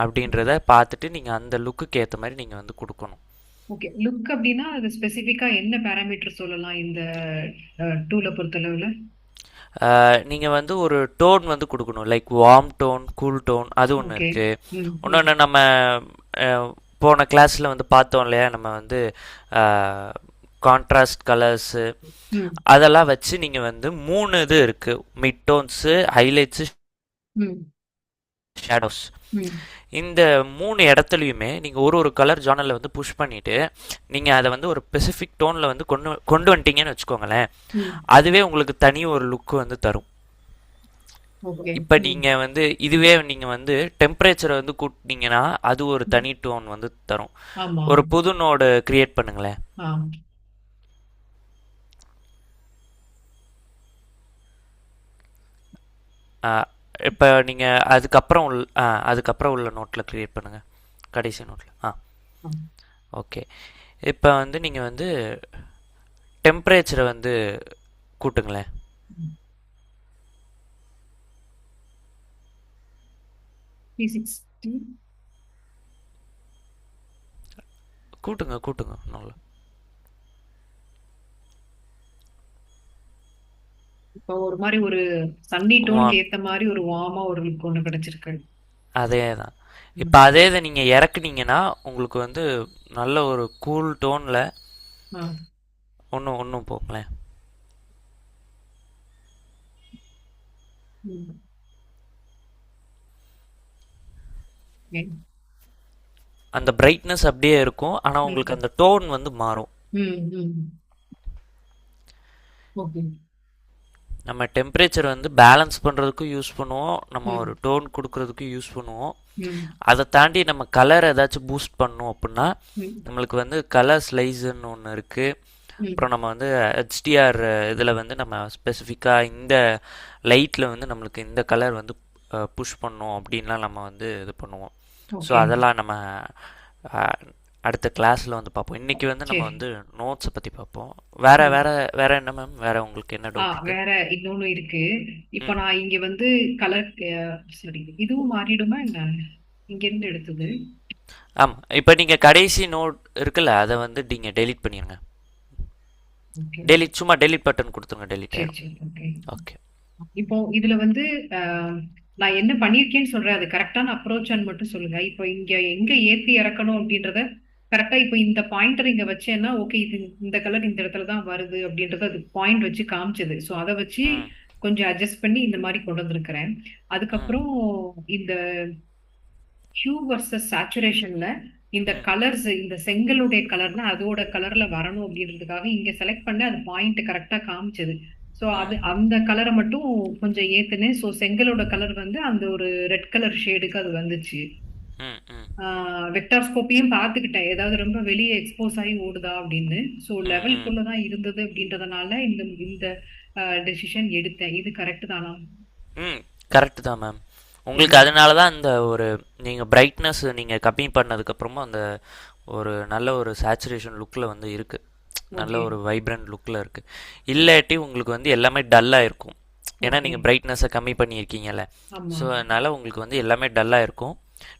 அப்படின்றத பார்த்துட்டு நீங்கள் அந்த லுக்குக்கு ஏற்ற மாதிரி நீங்கள் வந்து கொடுக்கணும். ஓகே. லுக் அப்டின்னா, அது ஸ்பெசிஃபிக்கா என்ன பாராமீட்டர் சொல்லலாம் இந்த டூல பொறுத்தளவுல? நீங்கள் வந்து ஒரு டோன் வந்து கொடுக்கணும். Like warm tone, cool tone அது ஒன்று ஓகே. இருக்குது. ம், ம், இன்னொன்று நம்ம போன கிளாஸில் வந்து பார்த்தோம் இல்லையா, நம்ம வந்து கான்ட்ராஸ்ட் கலர்ஸு ம், அதெல்லாம் வச்சு நீங்கள் வந்து 3 இது இருக்குது: மிட் டோன்ஸு, ஹைலைட்ஸு, ம், ஷேடோஸ். ம், இந்த 3 இடத்துலையுமே நீங்கள் ஒரு ஒரு கலர் ஜானலில் வந்து புஷ் பண்ணிவிட்டு நீங்கள் அதை வந்து ஒரு ஸ்பெசிஃபிக் டோனில் வந்து கொண்டு கொண்டு வந்துட்டீங்கன்னு வச்சுக்கோங்களேன். ம். அதுவே உங்களுக்கு தனி ஒரு லுக்கு வந்து தரும். ஓகே. இப்போ ம். நீங்கள் வந்து இதுவே நீங்கள் வந்து டெம்பரேச்சரை வந்து கூட்டினீங்கன்னா அது ஒரு ம். தனி டோன் வந்து தரும். ஆமா. ஒரு புது நோடு கிரியேட் பண்ணுங்களேன். ஆ. இப்போ நீங்கள் அதுக்கப்புறம் உள்ள நோட்டில் கிரியேட் பண்ணுங்கள், கடைசி நோட்டில். ஆ. ஓகே. இப்போ வந்து நீங்கள் வந்து டெம்பரேச்சரை வந்து கூட்டுங்களேன். ம். 360. கூட்டுங்க கூட்டுங்க நல்லா. இப்போ ஒரு மாரி ஒரு சன்னி வா- டோன்க்கு ஏத்த மாரி ஒரு வார்மா ஒரு லுக் ஒண்ணு கிடைச்சிருக்கு. அதே தான். இப்போ ம். அதே இதை நீங்கள் இறக்குனீங்கன்னா உங்களுக்கு வந்து நல்ல ஒரு கூல் டோனில் ஆ. ஒன்றும் போங்களேன். ம். ஓகே. அந்த பிரைட்னஸ் அப்படியே இருக்கும், ஆனால் உங்களுக்கு ம். அந்த டோன் வந்து மாறும். ம். ம். ஓகே. நம்ம டெம்பரேச்சர் வந்து பேலன்ஸ் பண்ணுறதுக்கும் யூஸ் பண்ணுவோம், நம்ம ஒரு ம். டோன் கொடுக்கறதுக்கும் யூஸ் பண்ணுவோம். ம். அதை தாண்டி நம்ம கலர் ஏதாச்சும் பூஸ்ட் பண்ணோம் அப்படின்னா ம். நம்மளுக்கு வந்து கலர் ஸ்லைஸுன்னு ஒன்று இருக்குது. ம். அப்புறம் நம்ம வந்து ஹெச்டிஆர் இதில் வந்து நம்ம ஸ்பெசிஃபிக்காக இந்த லைட்டில் வந்து நம்மளுக்கு இந்த கலர் வந்து புஷ் பண்ணோம் அப்படின்லாம் நம்ம வந்து இது பண்ணுவோம். So okay. அதெல்லாம் நம்ம அஹ், அடுத்த கிளாஸில் வந்து பார்ப்போம். இன்றைக்கி வந்து நம்ம சரி. வந்து நோட்ஸை பற்றி பார்ப்போம். வேறு ம். வேறு வேறு என்ன மேம், வேறு உங்களுக்கு என்ன டவுட் இருக்குது? வேற இன்னொன்னு இருக்கு. இப்ப ம். நான் இங்க வந்து கலர் சாரி, இதுவும் மாறிடுமா என்ன? இங்க இருந்து எடுத்தது. ஆமாம், இப்போ நீங்கள் கடைசி நோட் இருக்குல்ல அதை வந்து நீங்கள் டெலீட் பண்ணிடுங்க. ஓகே. டெலிட், சும்மா டெலிட் பட்டன் கொடுத்துருங்க, டெலிட் சரி, ஆயிரும். சரி. ஓகே. ஓகே. இப்போ இதுல வந்து அஹ், நான் என்ன பண்ணியிருக்கேன்னு சொல்றேன். அது கரெக்டான அப்ரோச்சான்னு மட்டும் சொல்லுங்க. இப்போ இங்க எங்க ஏத்தி இறக்கணும் அப்படின்றத கரெக்டா இப்போ இந்த பாயிண்டர் இங்க வச்சேன்னா ஓகே, இது இந்த கலர் இந்த இடத்துல தான் வருது அப்படின்றத அது பாயிண்ட் வச்சு காமிச்சது. ஸோ அதை வச்சு ம். கொஞ்சம் அட்ஜஸ்ட் பண்ணி இந்த மாதிரி கொண்டு வந்திருக்கிறேன். ம். அதுக்கப்புறம் இந்த ஹியூ வர்சஸ் சேச்சுரேஷன்ல இந்த ம். கலர்ஸ், இந்த செங்கலுடைய கலர்னா அதோட கலர்ல வரணும் அப்படின்றதுக்காக இங்க செலக்ட் பண்ண அது பாயிண்ட் கரெக்டா காமிச்சது. ஸோ அது ம். அந்த கலரை மட்டும் கொஞ்சம் ஏத்துனேன். ஸோ செங்கலோட கலர் வந்து அந்த ஒரு ரெட் கலர் ஷேடுக்கு அது வந்துச்சு. ம். ம். வெக்டார்ஸ்கோப்பியும் பார்த்துக்கிட்டேன், ஏதாவது ரொம்ப வெளியே எக்ஸ்போஸ் ஆகி ஓடுதா அப்படின்னு. ஸோ ம். ம். லெவல்குள்ள தான் இருந்தது அப்படின்றதுனால இந்த இந்த டெசிஷன் எடுத்தேன். இது கரெக்ட் தானா? ம். கரெக்டு தான் மேம். உங்களுக்கு ம். அதனால தான் இந்த ஒரு நீங்கள் பிரைட்னஸ் நீங்கள் கம்மி பண்ணதுக்கப்புறமா அந்த ஒரு நல்ல ஒரு சேச்சுரேஷன் லுக்கில் வந்து இருக்குது. நல்ல ஓகே. ஒரு வைப்ரண்ட் லுக்கில் இருக்குது. இல்லாட்டி உங்களுக்கு வந்து எல்லாமே டல்லாக இருக்கும். ஏன்னா ஓகே. நீங்கள் பிரைட்னஸை கம்மி பண்ணியிருக்கீங்கல்ல. ஆமா. ஸோ அதனால் உங்களுக்கு வந்து எல்லாமே டல்லாக இருக்கும்.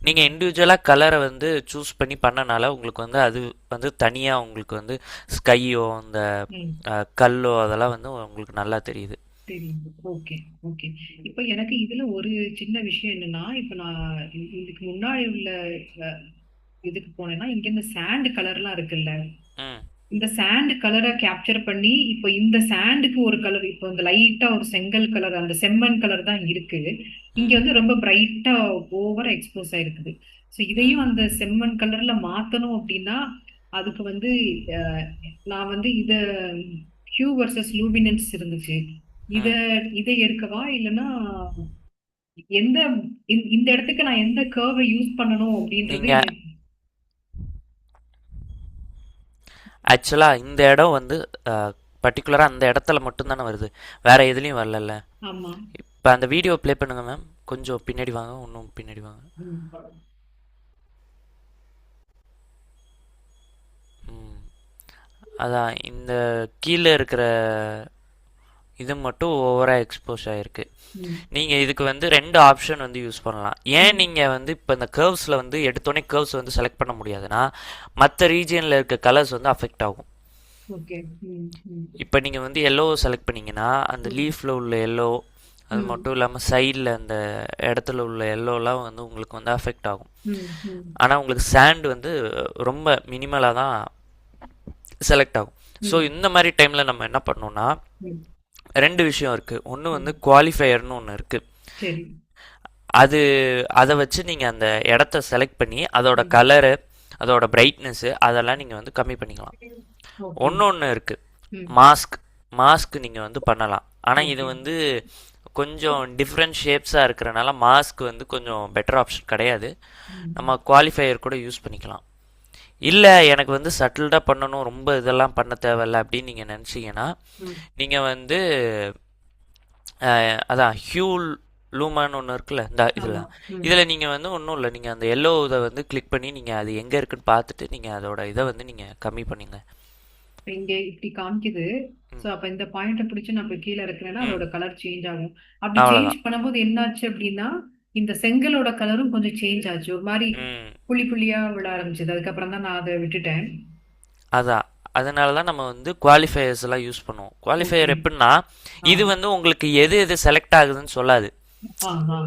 நீங்கள் இண்டிவிஜுவலாக கலரை வந்து சூஸ் பண்ணி பண்ணனால உங்களுக்கு வந்து அது வந்து தனியாக உங்களுக்கு வந்து ஸ்கையோ இந்த ம். கல்லோ அதெல்லாம் வந்து உங்களுக்கு நல்லா தெரியுது. தெரியுது. Okay, okay. இப்ப எனக்கு இதுல ஒரு சின்ன விஷயம் என்னன்னா, இப்ப நான் இதுக்கு முன்னாடி உள்ள அ இதுக்கு போனேன்னா, இங்க இந்த சாண்ட் கலர்லாம் இருக்குல்ல. ம். இந்த சாண்ட் கலர கேப்சர் பண்ணி, இப்ப இந்த சாண்டுக்கு ஒரு கலர், இப்போ இந்த லைட்டா ஒரு செங்கல் கலர், அந்த செம்மண் கலர் தான் இருக்கு. இங்க ம். வந்து ரொம்ப பிரைட்டா ஓவரா எக்ஸ்போஸ் ஆயிருக்குது. ஸோ ம். இதையும் அந்த செம்மண் கலர்ல மாத்தணும் அப்படின்னா, அதுக்கு வந்து அ நான் வந்து ஹியூ வர்சஸ் லூமினன்ஸ் இருந்துச்சு. இத ம். இதை எடுக்கவா? இல்லன்னா எந்த இந்த இடத்துக்கு நான் எந்த கர்வ யூஸ் பண்ணணும் அப்படின்றது நீங்கள் எனக்கு. ஆக்சுவலாக இந்த இடம் வந்து பர்டிகுலராக அந்த இடத்துல மட்டும்தானே வருது, வேறு எதுலேயும் வரலல்ல. ஆமா. இப்போ அந்த வீடியோ ப்ளே பண்ணுங்கள் மேம். கொஞ்சம் பின்னாடி வாங்க, இன்னும் பின்னாடி வாங்க. ம். ம். அதான் இந்த கீழே இருக்கிற இது மட்டும் ஓவராக எக்ஸ்போஸ் ஆகிருக்கு. ம். நீங்கள் இதுக்கு வந்து ரெண்டு ஆப்ஷன் வந்து யூஸ் பண்ணலாம். ஏன் நீங்கள் வந்து இப்போ இந்த கர்வ்ஸில் வந்து எடுத்தோடனே கர்வ்ஸ் வந்து செலக்ட் பண்ண முடியாதுன்னா மற்ற ரீஜியனில் இருக்க கலர்ஸ் வந்து அஃபெக்ட் ஆகும். ஓகே. ம். ம். இப்போ நீங்கள் வந்து எல்லோ செலக்ட் பண்ணீங்கன்னா அந்த ம். லீஃபில் உள்ள எல்லோ, அது ம். மட்டும் இல்லாமல் சைடில் அந்த இடத்துல உள்ள எல்லோலாம் வந்து உங்களுக்கு வந்து அஃபெக்ட் ஆகும். ம். ம். ஆனால் உங்களுக்கு சாண்ட் வந்து ரொம்ப மினிமலாக தான் செலக்ட் ஆகும். ஸோ ம். இந்த மாதிரி டைமில் நம்ம என்ன பண்ணோம்னா ம். ரெண்டு விஷயம் இருக்குது. ஒன்று வந்து ம். குவாலிஃபையர்னு ஒன்று இருக்குது. சரி. அது அதை வச்சு நீங்கள் அந்த இடத்த செலக்ட் பண்ணி அதோட ம். கலரு, அதோட பிரைட்னஸ்ஸு அதெல்லாம் நீங்கள் வந்து கம்மி பண்ணிக்கலாம். ஓகே. ஒன்று இருக்குது ம். மாஸ்க் நீங்கள் வந்து பண்ணலாம். ஆனால் இது ஓகே. வந்து கொஞ்சம் டிஃப்ரெண்ட் ஷேப்ஸாக இருக்கிறனால மாஸ்க் வந்து கொஞ்சம் பெட்டர் ஆப்ஷன் கிடையாது. ம். நம்ம குவாலிஃபையர் கூட யூஸ் பண்ணிக்கலாம். இல்லை எனக்கு வந்து சட்டில்டாக பண்ணணும், ரொம்ப இதெல்லாம் பண்ண தேவையில்ல அப்படின்னு நீங்கள் நினச்சிங்கன்னா ம். நீங்கள் வந்து அதான் ஹியூல் லூமான்னு ஒன்று இருக்குல்ல இந்த இதில் ஆமா. ம். இதில் நீங்கள் வந்து ஒன்றும் இல்லை, நீங்கள் அந்த எல்லோ இதை வந்து கிளிக் பண்ணி நீங்கள் அது எங்கே இருக்குன்னு பார்த்துட்டு நீங்கள் அதோட இதை வந்து நீங்கள் கம்மி பண்ணுங்க. இப்ப இங்க இப்படி காமிக்குது. ம் சோ அப்ப இந்த பாயிண்ட பிடிச்சு நான் இப்ப கீழே இருக்கிறேன்னா ம் அதோட கலர் சேஞ்ச் ஆகும். அப்படி சேஞ்ச் அவ்வளோதான். பண்ணும்போது என்னாச்சு அப்படின்னா இந்த செங்கலோட கலரும் கொஞ்சம் சேஞ்ச் ஆச்சு. ஒரு மாதிரி ம் புள்ளி புள்ளியா விட ஆரம்பிச்சது. அதுக்கப்புறம் தான் நான் அதை விட்டுட்டேன். அதான், அதனால தான் நம்ம வந்து குவாலிஃபையர்ஸ் எல்லாம் யூஸ் பண்ணுவோம். ஓகே. குவாலிஃபையர் எப்படின்னா ஆ. இது வந்து உங்களுக்கு எது எது செலக்ட் ஆகுதுன்னு சொல்லாது, ஆஹா.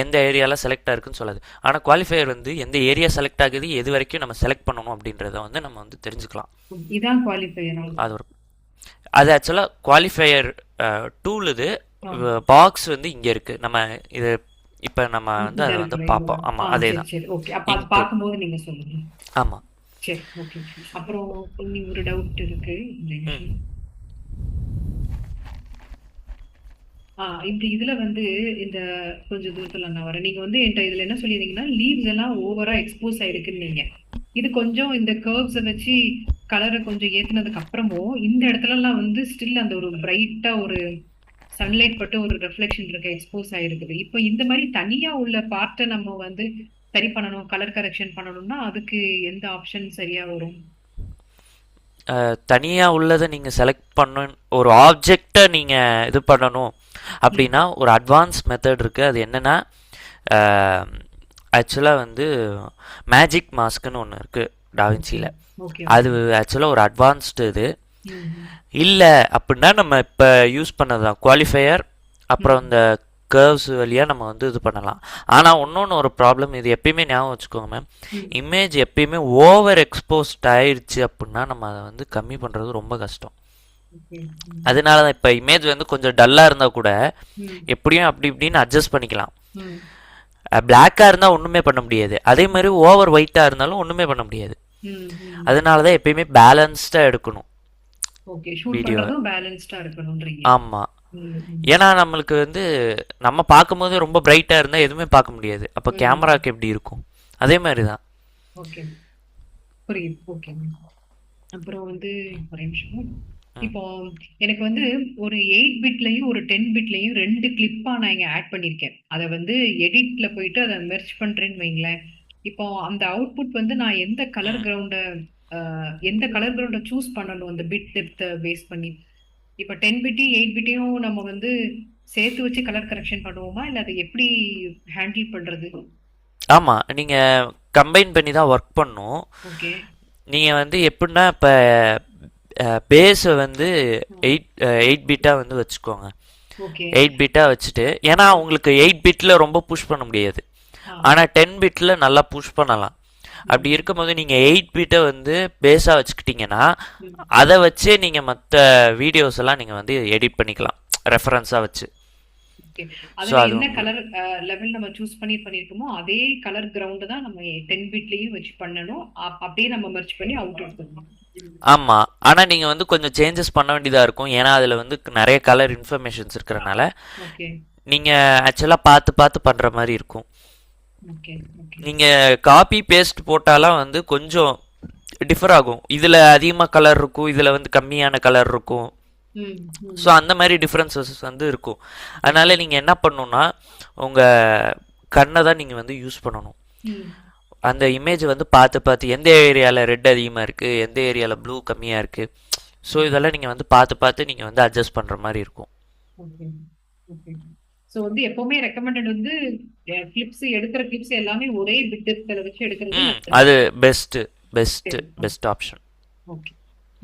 எந்த ஏரியாவில் செலக்ட் ஆகுதுன்னு சொல்லாது. ஆனால் குவாலிஃபையர் வந்து எந்த ஏரியா செலக்ட் ஆகுது, எது வரைக்கும் நம்ம செலக்ட் பண்ணணும் அப்படின்றத வந்து நம்ம வந்து தெரிஞ்சுக்கலாம். இதான் குவாலிஃபையரா? அது ஒரு அது ஆக்சுவலாக குவாலிஃபையர் டூல். இது ஆ. பாக்ஸ் வந்து இங்கே இருக்குது. நம்ம இது இப்போ நம்ம வந்து இந்த அதை வந்து இருக்கிற இந்த பார்ப்போம். ஆமாம், அதே சரி தான். சரி ஓகே. அப்ப அது இன்ட்டு. பார்க்கும்போது நீங்க சொல்லுங்க. ஆமாம். சரி ஓகே. அப்புறம் இன்னும் ஒரு டவுட் இருக்கு. இந்த ம் நிமிஷம். இந்த இதுல வந்து இந்த கொஞ்சம் தூரத்துல நான் வரேன். நீங்க வந்து என்கிட்ட இதுல என்ன சொல்லியிருந்தீங்கன்னா லீவ்ஸ் எல்லாம் ஓவரா எக்ஸ்போஸ் ஆயிருக்குன்னு நீங்க. இது கொஞ்சம் இந்த கர்வ்ஸை வச்சு கலரை கொஞ்சம் ஏத்துனதுக்கு அப்புறமும் இந்த இடத்துல எல்லாம் வந்து ஸ்டில் அந்த ஒரு பிரைட்டா ஒரு சன்லைட் பட்டு ஒரு ரிஃப்ளெக்ஷன் இருக்க எக்ஸ்போஸ் ஆயிருக்குது. இப்போ இந்த மாதிரி தனியா உள்ள பார்ட்டை நம்ம வந்து சரி பண்ணணும், கலர் கரெக்ஷன் பண்ணணும்னா அதுக்கு எந்த ஆப்ஷன் சரியா வரும்? தனியாக உள்ளதை நீங்கள் செலக்ட் பண்ணணும், ஒரு ஆப்ஜெக்டை நீங்கள் இது பண்ணணும் ம். அப்படின்னா ஒரு அட்வான்ஸ் மெத்தட் இருக்குது. அது என்னென்னா ஆக்சுவலாக வந்து மேஜிக் மாஸ்க்குன்னு ஒன்று இருக்குது ஓகே. டாவின்சியில். ஓகே. அது ஓகே. ஆக்சுவலாக ஒரு அட்வான்ஸ்டு இது. ம். இல்லை அப்படின்னா நம்ம இப்போ யூஸ் பண்ணது தான் குவாலிஃபையர், அப்புறம் ம். இந்த கர்வ்ஸ் வழியாக நம்ம வந்து இது பண்ணலாம். ஆனால் இன்னொன்று ஒரு ப்ராப்ளம், இது எப்பயுமே ஞாபகம் வச்சுக்கோங்க மேம். ம். இமேஜ் எப்பயுமே ஓவர் எக்ஸ்போஸ்ட் ஆயிடுச்சு அப்படின்னா நம்ம அதை வந்து கம்மி பண்ணுறது ரொம்ப கஷ்டம். ஓகே. ம். அதனால தான் இப்போ இமேஜ் வந்து கொஞ்சம் டல்லாக இருந்தால் கூட ம். எப்படியும் அப்படி இப்படின்னு அட்ஜஸ்ட் பண்ணிக்கலாம். ம். பிளாக்காக இருந்தால் ஒன்றுமே பண்ண முடியாது, அதே மாதிரி ஓவர் ஒயிட்டாக இருந்தாலும் ஒன்றுமே பண்ண முடியாது. ம். ம். அதனால தான் எப்பயுமே பேலன்ஸ்டாக எடுக்கணும் ஓகே. ஷூட் வீடியோவை. பண்றதும் பேலன்ஸ்டா இருக்கணும்ன்றீங்க. ஆமாம். ம். ம். ஏன்னா நம்மளுக்கு வந்து நம்ம பார்க்கும்போது ரொம்ப பிரைட்டாக இருந்தால் எதுவுமே பார்க்க முடியாது, அப்போ ம். கேமராக்கு எப்படி இருக்கும், அதே மாதிரி தான். ஓகே. புரியுது. ஓகே. அப்புறம் வந்து ஒரு நிமிஷம். ம் இப்போ எனக்கு வந்து ஒரு 8 பிட்லயும் ஒரு 10 பிட்லயும் ரெண்டு கிளிப்பா நான் இங்க ஆட் பண்ணிருக்கேன். அதை வந்து எடிட்ல போயிட்டு அதை மெர்ஜ் பண்றேன்னு வைங்களேன். இப்போ அந்த அவுட்புட் வந்து நான் ம் எந்த கலர் கிரவுண்ட சூஸ் பண்ணணும் அந்த பிட் டெப்த் பேஸ் பண்ணி. இப்போ 10 பிட்டையும் 8 பிட்டையும் நம்ம வந்து சேர்த்து வச்சு கலர் கரெக்ஷன் பண்ணுவோமா இல்ல அதை எப்படி ஹேண்டில் பண்றது? ஆமாம், நீங்கள் கம்பைன் பண்ணி தான் ஒர்க் பண்ணும். ஓகே. நீங்கள் வந்து எப்படின்னா இப்போ பேஸை வந்து எயிட் பிட்டாக வந்து வச்சுக்கோங்க. ஓகே. 8 பிட்டாக வச்சுட்டு, ஏன்னா உங்களுக்கு 8 பிட்டில் ரொம்ப புஷ் பண்ண முடியாது, ஆ. ஆனால் 10 பிட்டில் நல்லா புஷ் பண்ணலாம். அப்படி ம். இருக்கும்போது நீங்கள் 8 பிட்டை வந்து பேஸாக வச்சுக்கிட்டிங்கன்னா ம். அதை வச்சே நீங்கள் மற்ற வீடியோஸ் எல்லாம் நீங்கள் வந்து எடிட் பண்ணிக்கலாம் ரெஃபரன்ஸாக வச்சு. ஓகே. ஸோ அதுல அது என்ன உங்களுக்கு கலர் லெவல் நம்ம சூஸ் பண்ணிருக்கோமோ அதே கலர் கிரவுண்ட் தான் நம்ம 10 பிட்லயும் வச்சு பண்ணணும். அப்படியே நம்ம மெர்ஜ் பண்ணி அவுட் எடுத்துக்கணும். ஆமாம். ஆனால் நீங்கள் வந்து கொஞ்சம் சேஞ்சஸ் பண்ண வேண்டியதாக இருக்கும், ஏன்னா அதில் வந்து நிறைய கலர் இன்ஃபர்மேஷன்ஸ் இருக்கிறனால ஓகே. நீங்கள் ஆக்சுவலாக பார்த்து பார்த்து பண்ணுற மாதிரி இருக்கும். ஓகே. ஓகே. நீங்கள் காப்பி பேஸ்ட் போட்டாலாம் வந்து கொஞ்சம் டிஃபர் ஆகும், இதில் அதிகமாக கலர் இருக்கும், இதில் வந்து கம்மியான கலர் இருக்கும். ம். ம். ஸோ அந்த மாதிரி டிஃப்ரென்சஸ் வந்து இருக்கும். அதனால் நீங்கள் என்ன பண்ணணுன்னா உங்கள் கண்ணை தான் நீங்கள் வந்து யூஸ் பண்ணணும். ம். அந்த இமேஜ் வந்து பார்த்து பார்த்து எந்த ஏரியாவில் ரெட் அதிகமாக இருக்குது, எந்த ஏரியாவில் ப்ளூ கம்மியாக இருக்குது, ஸோ இதெல்லாம் நீங்கள் வந்து பார்த்து பார்த்து நீங்கள் வந்து அட்ஜஸ்ட் பண்ணுற மாதிரி இருக்கும். Okay okay. ஸோ வந்து எப்பவுமே ரெக்கமெண்டட் வந்து கிளிப்ஸ் எடுக்கிற கிளிப்ஸ் எல்லாமே ஒரே பிட் வச்சு எடுக்கிறது நல்லது. அது பெஸ்ட்டு பெஸ்ட்டு சரி. Best option. Okay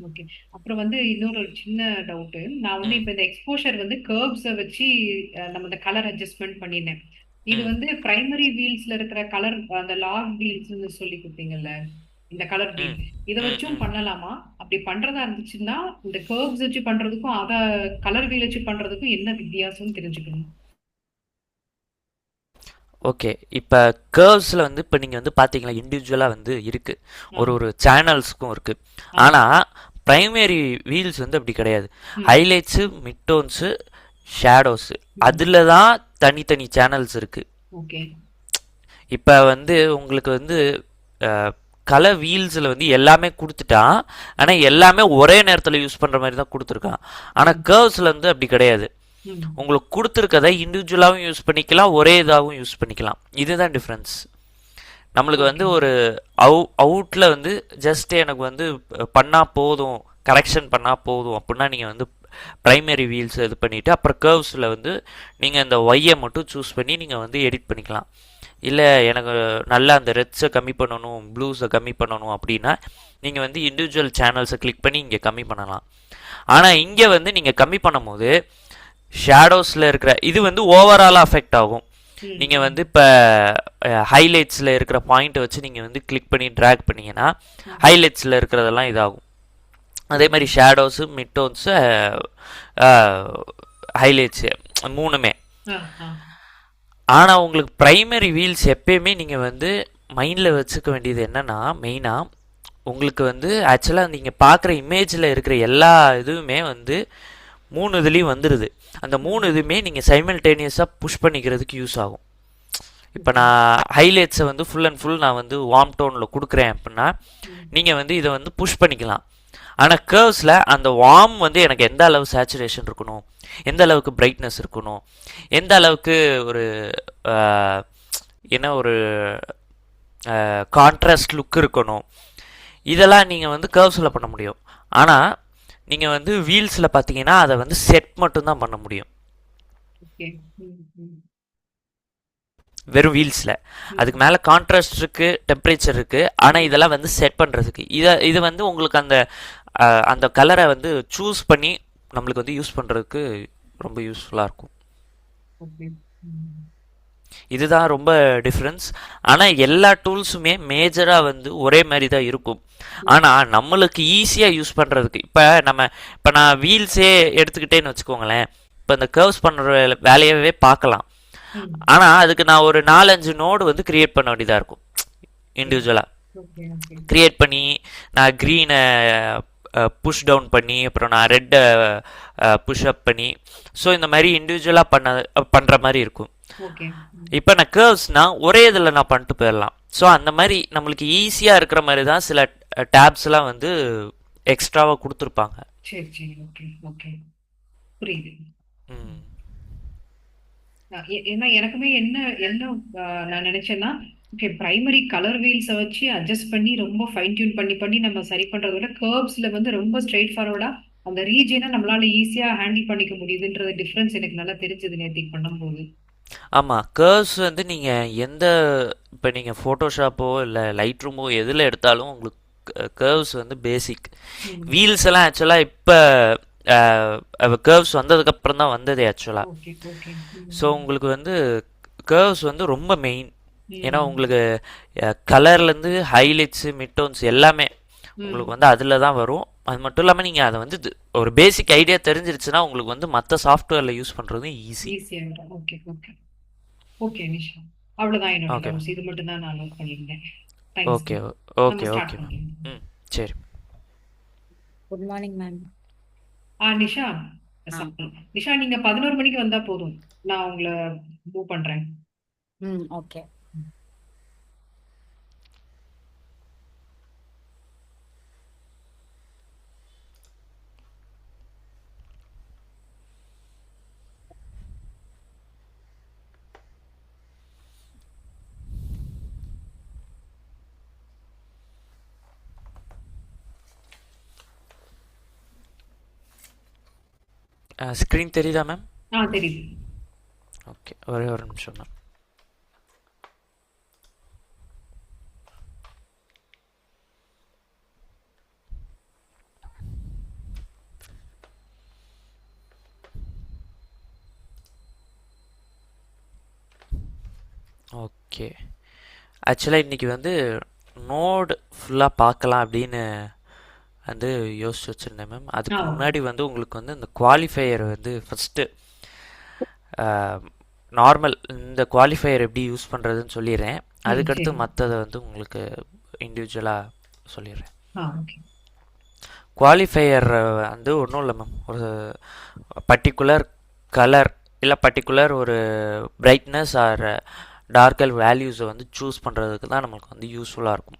okay. அப்புறம் வந்து இன்னொரு ஒரு சின்ன டவுட்டு. நான் வந்து ம் இப்போ இந்த எக்ஸ்போஷர் வந்து கர்வ்ஸை வச்சு நம்ம இந்த கலர் அட்ஜஸ்ட்மெண்ட் பண்ணினேன். இது ம் வந்து பிரைமரி வீல்ஸ்ல இருக்கிற கலர் அந்த லாக் வீல்ஸ்னு சொல்லி கொடுத்தீங்கல்ல, இந்த கலர் வீல் ம் இதை ம் வச்சும் ம் பண்ணலாமா? அப்படி பண்றதா இருந்துச்சுன்னா இந்த கர்வ்ஸ் வச்சு பண்றதுக்கும் அத கலர் வீல் வச்சு பண்றதுக்கும் என்ன வித்தியாசம்னு தெரிஞ்சுக்கணும். ஓகே. இப்போ கர்வ்ஸில் வந்து இப்போ நீங்கள் வந்து பார்த்தீங்களா இண்டிவிஜுவலாக வந்து இருக்குது, ஒரு ஆமா ஒரு சேனல்ஸுக்கும் இருக்குது. ஆமா. ஆனால் ப்ரைமரி வீல்ஸ் வந்து அப்படி கிடையாது. ம் ஹைலைட்ஸு, மிட் டோன்ஸு, ஷேடோஸு, ம். அதில் தான் தனித்தனி சேனல்ஸ் இருக்குது. ஓகே இப்போ வந்து உங்களுக்கு வந்து கலர் வீல்ஸில் வந்து எல்லாமே கொடுத்துட்டான், ஆனால் எல்லாமே ஒரே நேரத்தில் யூஸ் பண்ணுற மாதிரி தான் கொடுத்துருக்கான். ஆனால் ம் கர்வ்ஸில் வந்து அப்படி கிடையாது. ம். உங்களுக்கு கொடுத்துருக்கதை இண்டிவிஜுவலாகவும் யூஸ் பண்ணிக்கலாம், ஒரே இதாகவும் யூஸ் பண்ணிக்கலாம். இதுதான் டிஃப்ரென்ஸ். நம்மளுக்கு வந்து ஓகே ஒரு அவுட்டில் வந்து ஜஸ்ட் எனக்கு வந்து பண்ணால் போதும், கரெக்ஷன் பண்ணால் போதும் அப்படின்னா நீங்கள் வந்து ப்ரைமரி வீல்ஸ் இது பண்ணிவிட்டு அப்புறம் கர்வ்ஸில் வந்து நீங்கள் இந்த ஒய்யை மட்டும் சூஸ் பண்ணி நீங்கள் வந்து எடிட் பண்ணிக்கலாம். இல்லை எனக்கு நல்லா அந்த ரெட்ஸை கம்மி பண்ணணும், ப்ளூஸை கம்மி பண்ணணும் அப்படின்னா நீங்கள் வந்து இண்டிவிஜுவல் சேனல்ஸை கிளிக் பண்ணி இங்கே கம்மி பண்ணலாம். ஆனால் இங்கே வந்து நீங்கள் கம்மி பண்ணும்போது ஷேடோஸில் இருக்கிற இது வந்து ஓவராலாக அஃபெக்ட் ஆகும். ம் நீங்கள் ம் வந்து இப்போ ஹைலைட்ஸில் இருக்கிற பாயிண்ட்டை வச்சு நீங்கள் வந்து கிளிக் பண்ணி ட்ராக் பண்ணிங்கன்னா ம். ஹைலைட்ஸில் இருக்கிறதெல்லாம் இதாகும். அதே ஓகே மாதிரி ஷேடோஸு, மிட் டோன்ஸு, ஹைலைட்ஸு மூணுமே. ஆ ஆ. ஆனால் உங்களுக்கு ப்ரைமரி வீல்ஸ் எப்பயுமே நீங்கள் வந்து மைண்டில் வச்சுக்க வேண்டியது என்னென்னா, மெயினாக உங்களுக்கு வந்து ஆக்சுவலாக நீங்கள் பார்க்குற இமேஜில் இருக்கிற எல்லா இதுவுமே வந்து 3 இதுலேயும் வந்துடுது. அந்த 3 இதுவுமே நீங்கள் சைமல்டேனியஸாக புஷ் பண்ணிக்கிறதுக்கு யூஸ் ஆகும். இப்போ ஓகே நான் ஹைலைட்ஸை வந்து ஃபுல் அண்ட் ஃபுல் நான் வந்து வார்ம் டோனில் கொடுக்குறேன் அப்படின்னா ம் நீங்கள் வந்து இதை வந்து புஷ் பண்ணிக்கலாம். ஆனால் கர்வ்ஸில் அந்த வார்ம் வந்து எனக்கு எந்த அளவு சேச்சுரேஷன் இருக்கணும், எந்த அளவுக்கு பிரைட்னஸ் இருக்கணும், எந்த அளவுக்கு ஒரு ஆஹ், என்ன ஒரு கான்ட்ராஸ்ட் லுக் இருக்கணும், இதெல்லாம் நீங்கள் வந்து கர்வ்ஸில் பண்ண முடியும். ஆனால் நீங்கள் வந்து வீல்ஸில் பார்த்தீங்கன்னா அதை வந்து செட் மட்டும்தான் பண்ண முடியும், ஓகே. ம் ம் வெறும் வீல்ஸில். அதுக்கு ம். மேலே கான்ட்ராஸ்ட் இருக்குது, டெம்பரேச்சர் இருக்குது, ஆனால் ம். இதெல்லாம் வந்து செட் பண்ணுறதுக்கு இது வந்து உங்களுக்கு அந்த அந்த கலரை வந்து சூஸ் பண்ணி நம்மளுக்கு வந்து யூஸ் பண்ணுறதுக்கு ரொம்ப யூஸ்ஃபுல்லாக இருக்கும். ஓகே. ம். இதுதான் ரொம்ப டிஃப்ரென்ஸ். ஆனால் எல்லா டூல்ஸுமே மேஜராக வந்து ஒரே மாதிரி தான் இருக்கும். ம். ஆனால் நம்மளுக்கு ஈஸியாக யூஸ் பண்ணுறதுக்கு இப்போ நான் வீல்ஸே எடுத்துக்கிட்டேன்னு வச்சுக்கோங்களேன். இப்போ இந்த கர்வ்ஸ் பண்ணுற வேலையவே பார்க்கலாம். ம். ஆனால் அதுக்கு நான் ஒரு 4-5 நோடு வந்து கிரியேட் பண்ண வேண்டியதாக இருக்கும் ஓகே இண்டிவிஜுவலாக. Okay okay. கிரியேட் பண்ணி நான் க்ரீனை புஷ் டவுன் பண்ணி அப்புறம் நான் ரெட்டை புஷ் அப் பண்ணி, ஸோ இந்த மாதிரி இண்டிவிஜுவலாக பண்ணுற மாதிரி இருக்கும். ஓகே. ம். இப்போ நான் கர்வ்ஸ்னால் ஒரே இதில் நான் பண்ணிட்டு போயிடலாம். ஸோ அந்த மாதிரி நம்மளுக்கு ஈஸியாக இருக்கிற மாதிரி தான் சில டேப்ஸ்லாம் வந்து எக்ஸ்ட்ராவாக கொடுத்துருப்பாங்க. சரி சரி. Okay okay. புரியுது. ம் ஏன்னா எனக்குமே என்ன என்ன நான் நினைச்சேன்னா, ஓகே பிரைமரி கலர் வீல்ஸை வச்சு அட்ஜஸ்ட் பண்ணி ரொம்ப ஃபைன் டியூன் பண்ணி பண்ணி நம்ம சரி பண்றத விட கர்வ்ஸ்ல வந்து ரொம்ப ஸ்ட்ரெயிட் ஃபார்வர்டா அந்த ரீஜியனை நம்மளால ஈஸியா ஹேண்டில் பண்ணிக்க முடியுதுன்றது டிஃபரன்ஸ் எனக்கு நல்லா தெரிஞ்சது நேத்திக்கு பண்ணும்போது. ஆமாம், கர்வ்ஸ் வந்து நீங்கள் எந்த இப்போ நீங்கள் ஃபோட்டோஷாப்போ இல்லை லைட் ரூமோ எதில் எடுத்தாலும் உங்களுக்கு கர்வ்ஸ் வந்து பேசிக். ம். வீல்ஸ் எல்லாம் ஆக்சுவலாக இப்போ கர்வ்ஸ் வந்ததுக்கப்புறம் தான் வந்தது ஆக்சுவலாக. Okay okay. ஸோ ம். உங்களுக்கு வந்து கர்வ்ஸ் வந்து ரொம்ப மெயின். ஏன்னா ம். உங்களுக்கு கலர்லேருந்து ஹைலைட்ஸு, மிட் டோன்ஸ் எல்லாமே உங்களுக்கு ம். வந்து அதில் தான் வரும். அது மட்டும் இல்லாமல் நீங்கள் அதை வந்து ஒரு பேசிக் ஐடியா தெரிஞ்சிருச்சுன்னா உங்களுக்கு வந்து மற்ற சாஃப்ட்வேரில் யூஸ் பண்ணுறதும் ஈஸி. ஈஸியா. Okay okay. ஓகே நிஷா. அவ்வளவுதான் என்னோட ஓகே டவுட்ஸ். இது மட்டும் தான் நான் நோட் பண்ணியிருந்தேன். தேங்க்ஸ். ஓகே நம்ம ஓகே ஸ்டார்ட் ஓகே பண்ணலாம். ம் சரி. Good morning ma'am. நிஷா. ஆ. நிஷா நீங்க 11 மணிக்கு வந்தா போதும். நான் உங்களை மூவ் பண்றேன். ஓகே. ஸ்க்ரீன் தெரியுதா மேம்? தெரியுது. ஓகே, ஒரே ஒரு நிமிஷம் மேம். ஓகே, ஆக்சுவலாக இன்றைக்கி வந்து நோடு ஃபுல்லாக பார்க்கலாம் அப்படின்னு வந்து யோசிச்சு வச்சுருந்தேன் மேம். அதுக்கு முன்னாடி வந்து உங்களுக்கு வந்து இந்த குவாலிஃபையர் வந்து ஃபஸ்ட்டு நார்மல் இந்த குவாலிஃபையர் எப்படி யூஸ் பண்ணுறதுன்னு சொல்லிடுறேன். அதுக்கடுத்து மற்றதை வந்து உங்களுக்கு இண்டிவிஜுவலாக சொல்லிடுறேன். குவாலிஃபையர் வந்து ஒன்றும் இல்லை மேம், ஒரு பர்டிகுலர் கலர் இல்லை பர்டிகுலர் ஒரு பிரைட்னஸ் ஆர் டார்க்கர் வேல்யூஸை வந்து சூஸ் பண்ணுறதுக்கு தான் நம்மளுக்கு வந்து யூஸ்ஃபுல்லாக இருக்கும்.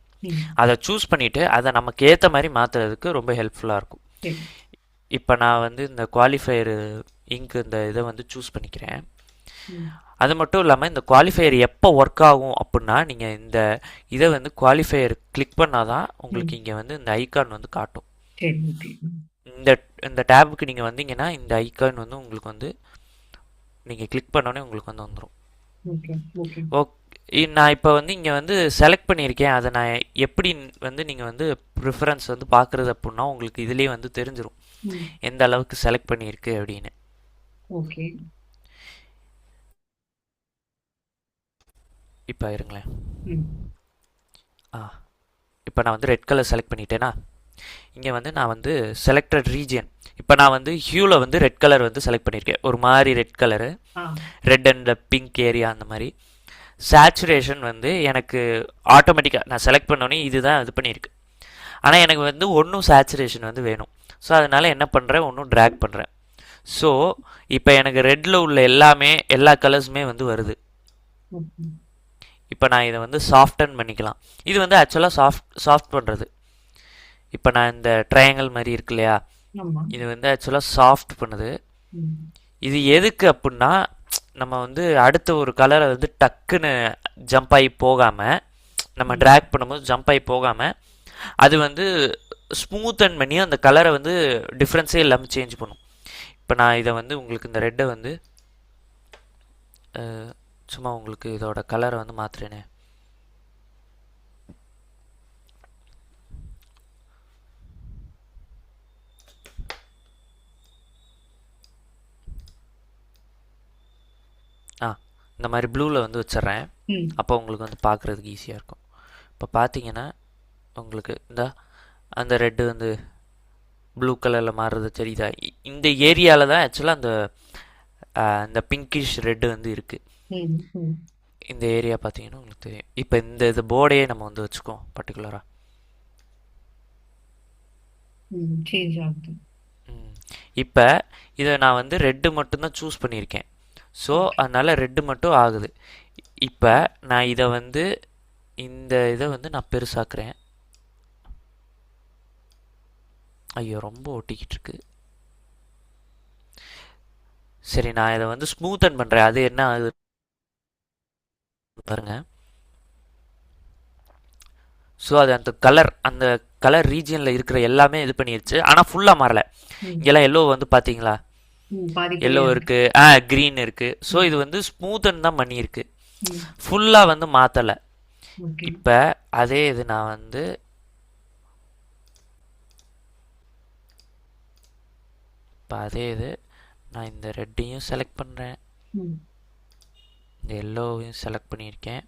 அதை சூஸ் பண்ணிவிட்டு அதை நமக்கு ஏற்ற மாதிரி மாற்றுறதுக்கு ரொம்ப ஹெல்ப்ஃபுல்லாக இருக்கும். இப்போ நான் வந்து இந்த குவாலிஃபையர் இங்கு இந்த இதை வந்து சூஸ் பண்ணிக்கிறேன். அது மட்டும் இல்லாமல் இந்த குவாலிஃபையர் எப்போ ஒர்க் ஆகும் அப்படின்னா, நீங்கள் இந்த இதை வந்து குவாலிஃபையர் கிளிக் பண்ணால் தான் உங்களுக்கு இங்கே வந்து இந்த ஐக்கான் வந்து காட்டும். இந்த இந்த டேபுக்கு நீங்கள் வந்தீங்கன்னா இந்த ஐக்கான் வந்து உங்களுக்கு வந்து நீங்கள் கிளிக் பண்ணோன்னே உங்களுக்கு வந்து வந்துடும். ஓகே, நான் இப்போ வந்து இங்கே வந்து செலக்ட் பண்ணியிருக்கேன். அதை நான் எப்படி வந்து நீங்கள் வந்து ப்ரிஃபரன்ஸ் வந்து பார்க்குறது அப்படின்னா உங்களுக்கு இதுலேயே வந்து தெரிஞ்சிடும் எந்த அளவுக்கு செலக்ட் பண்ணியிருக்கு அப்படின்னு. ஓகே, இப்போ இருங்களேன். இப்போ நான் வந்து ரெட் கலர் செலக்ட் பண்ணிட்டேனா, இங்கே வந்து நான் வந்து செலக்டட் ரீஜியன், இப்போ நான் வந்து ஹியூவில் வந்து ரெட் கலர் வந்து செலக்ட் பண்ணியிருக்கேன். ஒரு மாதிரி red colour, red and pink area அந்த மாதிரி. சேச்சுரேஷன் வந்து எனக்கு ஆட்டோமேட்டிக்காக நான் செலக்ட் பண்ணோன்னே இதுதான் இது பண்ணியிருக்கு. ஆனால் எனக்கு வந்து ஒன்றும் சேச்சுரேஷன் வந்து வேணும். ஸோ அதனால் என்ன பண்ணுறேன், ஒன்றும் ட்ராக் பண்ணுறேன். ஸோ இப்போ எனக்கு ரெட்டில் உள்ள எல்லா கலர்ஸுமே வந்து வருது. இப்போ நான் இதை வந்து சாஃப்டன் பண்ணிக்கலாம். இது வந்து ஆக்சுவலாக சாஃப்ட் பண்ணுறது. இப்போ நான் இந்த ட்ரையாங்கிள் மாதிரி இருக்கு இல்லையா, இது வந்து ஆக்சுவலாக சாஃப்ட் பண்ணுது. இது எதுக்கு அப்படின்னா, நம்ம வந்து அடுத்த ஒரு கலரை வந்து டக்குன்னு ஜம்ப் ஆகி போகாமல், நம்ம ட்ராக் பண்ணும்போது ஜம்ப் ஆகி போகாமல் அது வந்து ஸ்மூத்தன் பண்ணி அந்த கலரை வந்து டிஃப்ரென்ஸே இல்லாமல் சேஞ்ச் பண்ணும். இப்போ நான் இதை வந்து உங்களுக்கு இந்த ரெட்டை வந்து சும்மா உங்களுக்கு இதோட கலரை வந்து மாற்றுறேனே. இந்த மாதிரி ப்ளூவில் வந்து வச்சிட்றேன். அப்போ உங்களுக்கு வந்து பார்க்குறதுக்கு ஈஸியாக இருக்கும். இப்போ பார்த்தீங்கன்னா உங்களுக்கு அந்த ரெட்டு வந்து ப்ளூ கலரில் மாறுறது தெரியுதா? இந்த ஏரியாவில் தான் ஆக்சுவலாக அந்த பிங்கிஷ் ரெட்டு வந்து இருக்குது. இந்த ஏரியா பார்த்தீங்கன்னா உங்களுக்கு தெரியும். இப்போ இந்த போர்டையே நம்ம வந்து வச்சுக்கோம் பர்டிகுலராக. இப்போ இதை நான் வந்து ரெட்டு மட்டும்தான் சூஸ் பண்ணியிருக்கேன். ஸோ அதனால் ரெட்டு மட்டும் ஆகுது. இப்போ நான் இதை வந்து இந்த இதை வந்து நான் பெருசாக்குறேன். ஐயோ, ரொம்ப ஒட்டிக்கிட்டு இருக்கு. சரி, நான் இதை வந்து ஸ்மூத்தன் பண்ணுறேன். அது என்ன ஆகுது பாருங்க. ஸோ அது அந்த கலர் ரீஜியனில் இருக்கிற எல்லாமே இது பண்ணிடுச்சு. ஆனால் ஃபுல்லாக மாறலை. இங்கெல்லாம் எல்லோ வந்து பார்த்தீங்களா, எல்லோ இருக்கு, கிரீன் இருக்கு. ஸோ இது வந்து ஸ்மூத்தன் தான் பண்ணியிருக்கு, ஃபுல்லாக வந்து மாற்றலை. இப்போ அதே இது நான் வந்து நான் இந்த ரெட்டையும் செலக்ட் பண்ணுறேன், இந்த எல்லோவையும் செலக்ட் பண்ணியிருக்கேன்.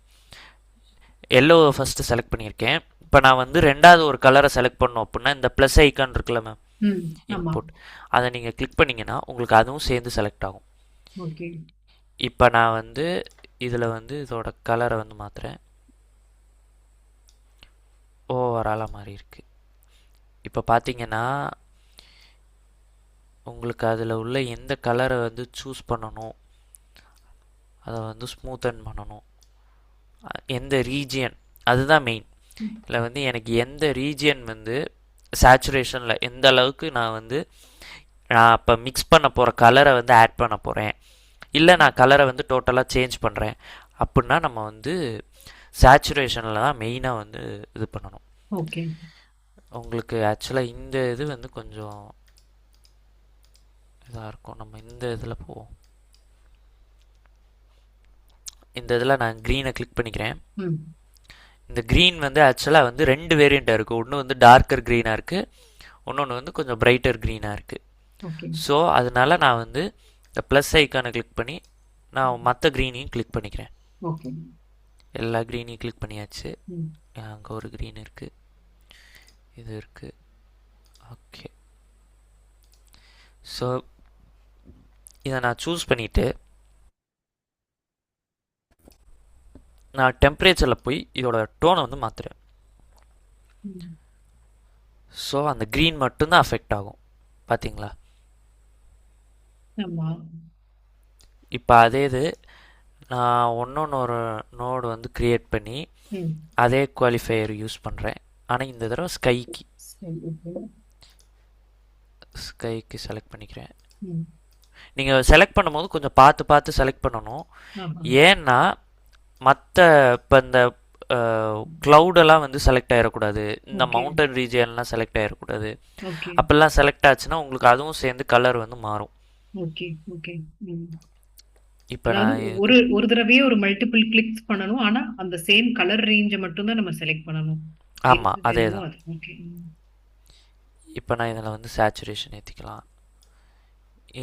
எல்லோவை ஃபஸ்ட்டு செலக்ட் பண்ணியிருக்கேன். இப்போ நான் வந்து ரெண்டாவது ஒரு கலரை செலக்ட் பண்ணோம் அப்படின்னா இந்த ப்ளஸ் ஐக்கான் இருக்குல்ல மேம், இன்புட், அதை நீங்கள் கிளிக் பண்ணிங்கன்னா உங்களுக்கு அதுவும் சேர்ந்து செலக்ட் ஆகும். இப்போ நான் வந்து இதில் வந்து இதோட கலரை வந்து மாற்றுறேன். ஓவராலாக மாறி இருக்கு. இப்போ பார்த்தீங்கன்னா உங்களுக்கு அதில் உள்ள எந்த கலரை வந்து சூஸ் பண்ணணும், அதை வந்து ஸ்மூத்தன் பண்ணணும், எந்த ரீஜியன், அதுதான் மெயின். இதில் வந்து எனக்கு எந்த ரீஜியன் வந்து சேச்சுரேஷனில் எந்த அளவுக்கு நான் இப்போ மிக்ஸ் பண்ண போகிற கலரை வந்து ஆட் பண்ண போகிறேன், இல்லை நான் கலரை வந்து டோட்டலாக சேஞ்ச் பண்ணுறேன் அப்படின்னா நம்ம வந்து சேச்சுரேஷனில் தான் மெயினாக வந்து இது பண்ணணும். உங்களுக்கு ஆக்சுவலாக இந்த இது வந்து கொஞ்சம் இதாக இருக்கும். நம்ம இந்த இதில் போவோம். இந்த இதில் நான் க்ரீனை கிளிக் பண்ணிக்கிறேன். ம் இந்த க்ரீன் வந்து ஆக்சுவலாக வந்து ரெண்டு வேரியண்ட்டாக இருக்குது. ஒன்று வந்து டார்க்கர் க்ரீனாக இருக்குது, இன்னொன்று வந்து கொஞ்சம் பிரைட்டர் க்ரீனாக இருக்குது. ஓகே ஸோ அதனால நான் வந்து இந்த ப்ளஸ் ஐக்கானை கிளிக் பண்ணி நான் மற்ற க்ரீனையும் கிளிக் பண்ணிக்கிறேன். ஓகே எல்லா க்ரீனையும் கிளிக் பண்ணியாச்சு. ம் அங்கே ஒரு க்ரீன் இருக்குது, இது இருக்குது. ஓகே, ஸோ இதை நான் சூஸ் பண்ணிவிட்டு நான் டெம்பரேச்சரில் போய் இதோட டோனை வந்து மாற்றுறேன். ம் ஸோ அந்த க்ரீன் மட்டும்தான் அஃபெக்ட் ஆகும். பார்த்தீங்களா? ஆமா இப்போ அதே இது நான் ஒன்று ஒரு நோடு வந்து க்ரியேட் பண்ணி ம் அதே குவாலிஃபையர் யூஸ் பண்ணுறேன். ஆனால் இந்த தடவை ஸ்கைக்கு சரி ஓகே ஸ்கைக்கு செலக்ட் பண்ணிக்கிறேன். ம் நீங்கள் செலக்ட் பண்ணும்போது கொஞ்சம் பார்த்து பார்த்து செலக்ட் பண்ணணும். ஆமா ஏன்னா மற்ற இப்போ இந்த க்ளவுடெல்லாம் வந்து செலக்ட் ஆகிடக்கூடாது, இந்த ஓகே மவுண்டன் ரீஜியன்லாம் செலக்ட் ஆகிடக்கூடாது. ஓகே அப்போல்லாம் செலக்ட் ஆச்சுன்னா உங்களுக்கு அதுவும் சேர்ந்து கலர் வந்து மாறும். ஓகே ஓகே ம் இப்போ அதாவது நான் ஒரு ஒரு தடவையே ஒரு மல்டிபிள் கிளிக்ஸ் பண்ணணும். ஆனா அந்த சேம் கலர் ரேஞ்சை மட்டும் தான் நம்ம செலக்ட் பண்ணணும். ஆமாம், எது அதே வேணுமோ தான். அது ஓகே இப்போ நான் இதில் வந்து சேச்சுரேஷன் ஏற்றிக்கலாம்,